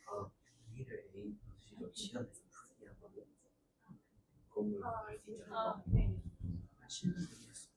아, 위를 A C로 지연해서 풀기 한 거예요. 그러면 한 7분 되겠어.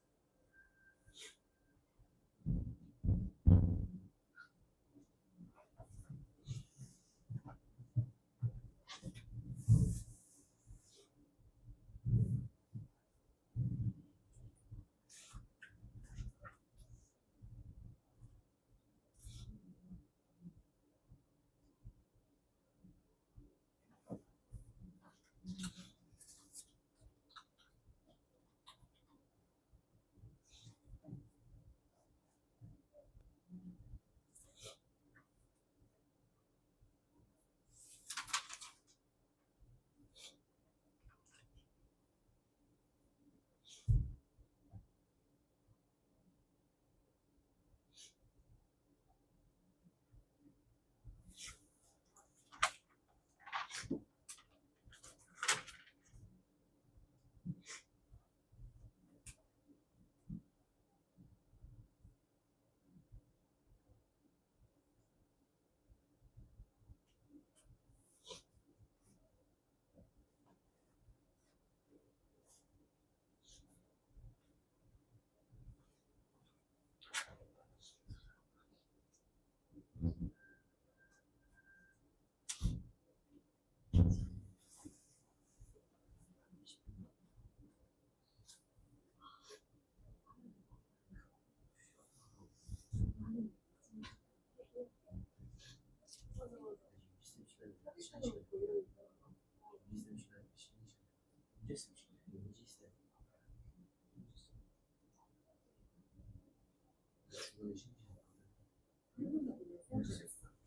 주는 신경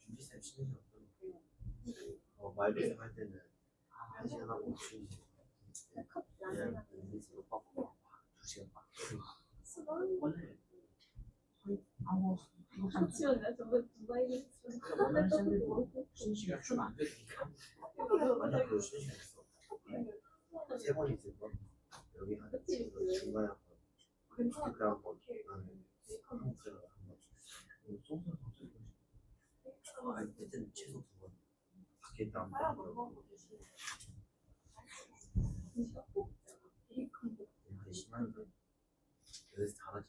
준비쌤 쉬는 게 없더라고. 말대생 할 때는 1시간 하고 쉬는 그냥 못 받고 2시간 빡 원래 원하는 쌤들도 쉬는 시간 주면 안 되니까 맨날 그거 쉬는 시간 있어. 3번 있을 거 여기 한 중간에 한번 그때 한번 나는 한국사를 한번 소설 그때는 최소 2번 밖에 있다 한번 근데 심하니까 여기서 잘하지.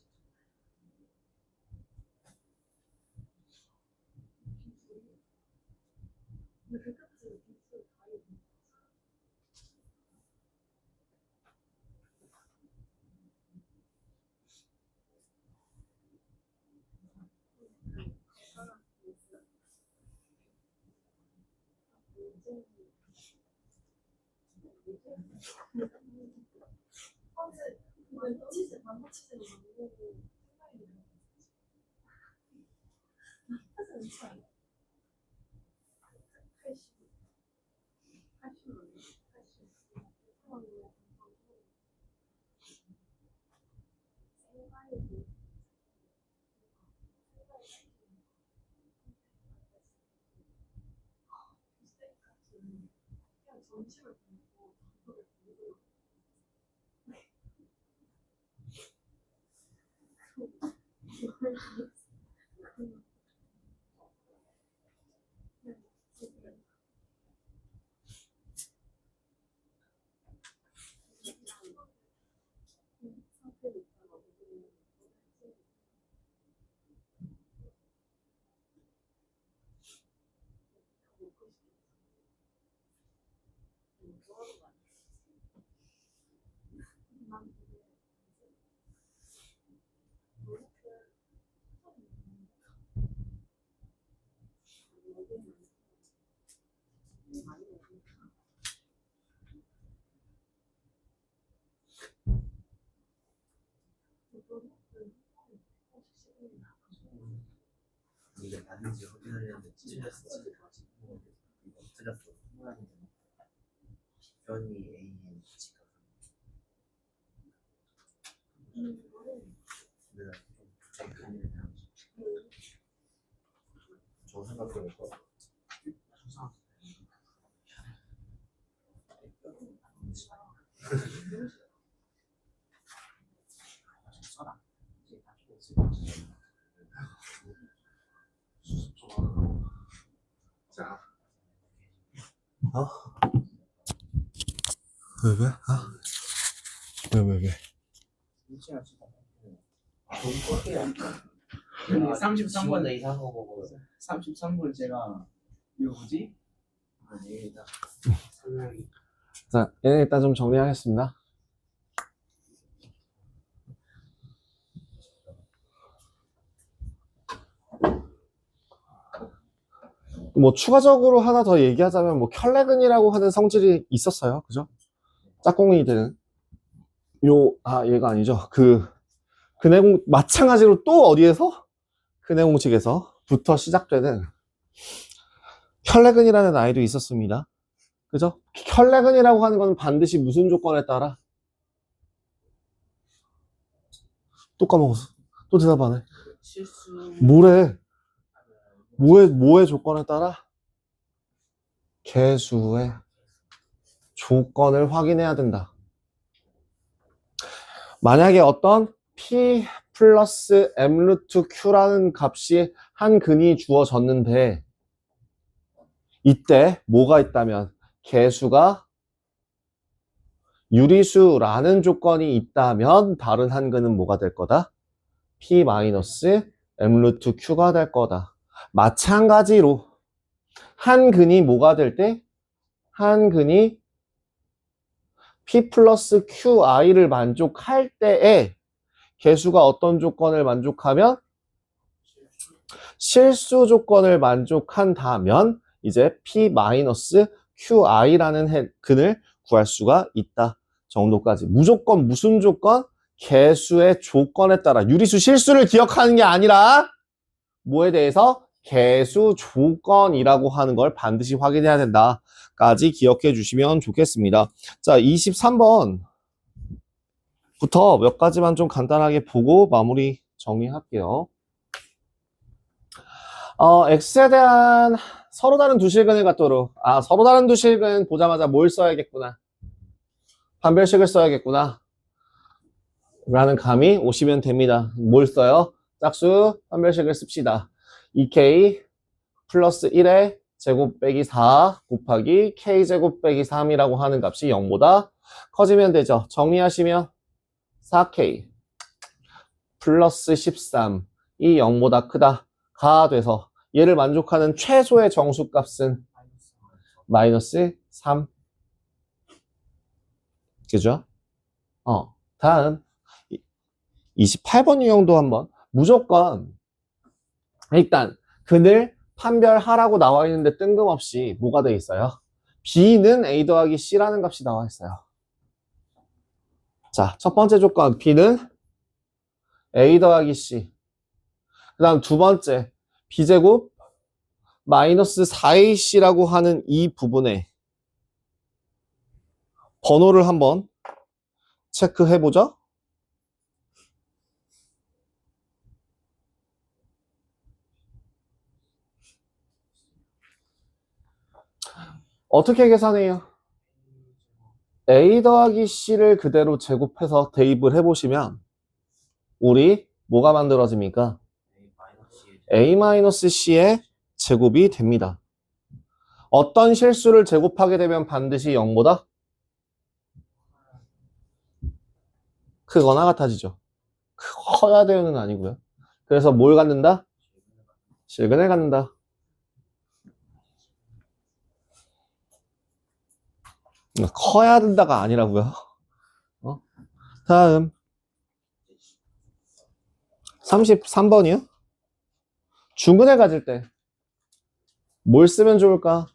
이게 맞는지 확인하려는데 틀렸어. 틀렸어. 변이 A의 위치가 내가 좀 갑자기 그림을 저 생각해보니까 자, 왜? 아, 왜? 33번 내 이상한 거 보고 33번 제가 이거 뭐지? 내일이다. 설명이 자, 얘는 일단 좀 정리하겠습니다. 뭐 추가적으로 하나 더 얘기하자면 뭐 켤레근이라고 하는 성질이 있었어요. 그죠? 짝꿍이 되는 얘가 아니죠. 근해공 마찬가지로 또 어디에서? 근해공식에서부터 시작되는 켤레근이라는 아이도 있었습니다. 그죠? 켤레근이라고 하는 건 반드시 무슨 조건에 따라? 또 까먹었어. 또 대답 안 해. 실수 뭐래? 뭐의 조건에 따라? 개수의 조건을 확인해야 된다. 만약에 어떤 P 플러스 M 루트 Q라는 값이 한 근이 주어졌는데 이때 뭐가 있다면 개수가 유리수라는 조건이 있다면 다른 한 근은 뭐가 될 거다? P 마이너스 M 루트 Q가 될 거다. 마찬가지로 한 근이 뭐가 될 때? 한 근이 P 플러스 QI를 만족할 때에 개수가 어떤 조건을 만족하면? 실수 조건을 만족한다면 이제 P 마이너스 QI라는 근을 구할 수가 있다 정도까지. 무조건 무슨 조건? 개수의 조건에 따라 유리수 실수를 기억하는 게 아니라 뭐에 대해서? 개수 조건이라고 하는 걸 반드시 확인해야 된다까지 기억해 주시면 좋겠습니다. 자, 23번부터 몇 가지만 좀 간단하게 보고 마무리 정리할게요. x에 대한 서로 다른 두 실근을 갖도록 서로 다른 두 실근 보자마자 뭘 써야겠구나. 판별식을 써야겠구나 라는 감이 오시면 됩니다. 뭘 써요? 짝수 판별식을 씁시다. 2k 플러스 1의 제곱 빼기 4 곱하기 k제곱 빼기 3이라고 하는 값이 0보다 커지면 되죠. 정리하시면 4k 플러스 13이 0보다 크다 가 돼서 얘를 만족하는 최소의 정수값은 마이너스 3. 그죠? 다음 28번 유형도 한번 무조건 일단 근을 판별하라고 나와 있는데 뜬금없이 뭐가 돼 있어요? b는 a 더하기 c라는 값이 나와 있어요. 자, 첫 번째 조건 b는 a 더하기 c. 그 다음 두 번째 b제곱 마이너스 4ac라고 하는 이 부분에 번호를 한번 체크해보죠. 어떻게 계산해요? a 더하기 c를 그대로 제곱해서 대입을 해보시면 우리 뭐가 만들어집니까? a-c의 제곱이 됩니다. 어떤 실수를 제곱하게 되면 반드시 0보다 크거나 같아지죠. 커야 되는 아니고요. 그래서 뭘 갖는다? 실근을 갖는다. 커야 된다가 아니라고요. 다음 33번이요. 중근을 가질 때 뭘 쓰면 좋을까?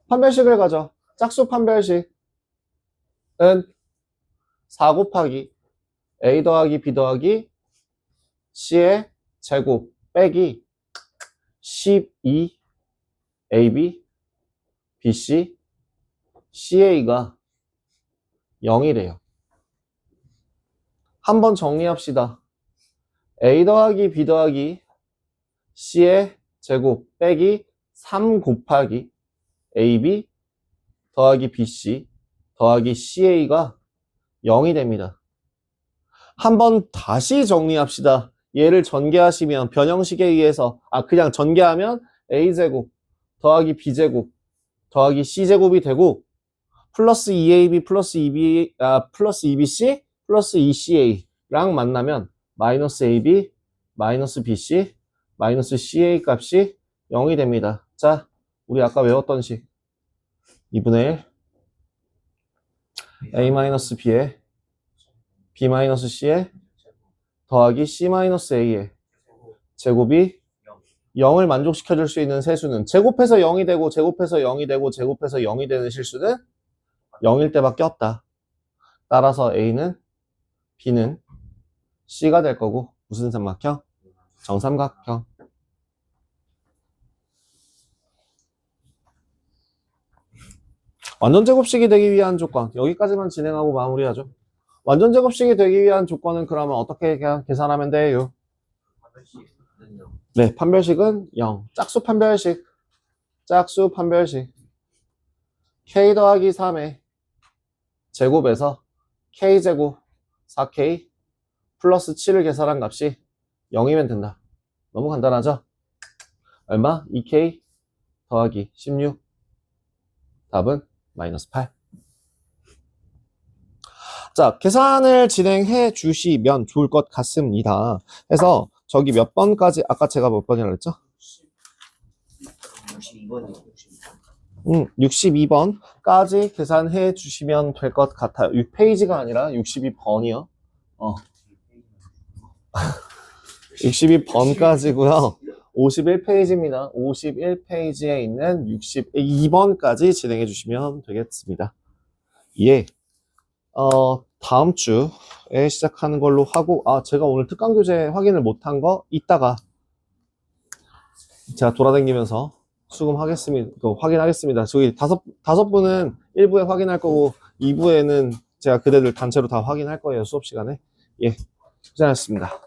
판별식을 가져. 짝수 판별식은 4 곱하기 a 더하기 b 더하기 c의 제곱 빼기 12 ab bc ca가 0이래요. 한번 정리합시다. a 더하기 b 더하기 c의 제곱 빼기 3 곱하기 ab 더하기 bc 더하기 ca가 0이 됩니다. 한번 다시 정리합시다. 얘를 전개하시면 변형식에 의해서 그냥 전개하면 a제곱 더하기 b제곱 더하기 c제곱이 되고 플러스 2ab 플러스 2bc 플러스 2ca랑 만나면 마이너스 ab 마이너스 bc 마이너스 ca 값이 0이 됩니다. 자, 우리 아까 외웠던 식 2분의 1 a-b에 b-c에 더하기 c-a의 제곱이 0을 만족시켜줄 수 있는 세수는 제곱해서 0이 되고 제곱해서 0이 되고 제곱해서 0이 되는 실수는 0일 때밖에 없다. 따라서 a는 b는 c가 될 거고 무슨 삼각형? 정삼각형. 완전 제곱식이 되기 위한 조건 여기까지만 진행하고 마무리하죠. 완전 제곱식이 되기 위한 조건은 그러면 어떻게 계산하면 돼요? 네, 판별식은 0. 짝수 판별식 k 더하기 3의 제곱에서 k제곱 4k 플러스 7을 계산한 값이 0이면 된다. 너무 간단하죠? 얼마? 2k 더하기 16 답은 마이너스 8. 자, 계산을 진행해 주시면 좋을 것 같습니다. 그래서 저기 몇 번까지 아까 제가 몇 번이라고 했죠? 62번까지 계산해 주시면 될 것 같아요. 6페이지가 아니라 62번이요. 62번까지고요. 51페이지입니다. 51페이지에 있는 62번까지 진행해 주시면 되겠습니다. 예. 다음 주에 시작하는 걸로 하고, 제가 오늘 특강 교재 확인을 못한 거 이따가 제가 돌아다니면서 수금하겠습니다. 확인하겠습니다. 저기 다섯 분은 1부에 확인할 거고, 2부에는 제가 그대들 단체로 다 확인할 거예요. 수업 시간에. 예. 고생하셨습니다.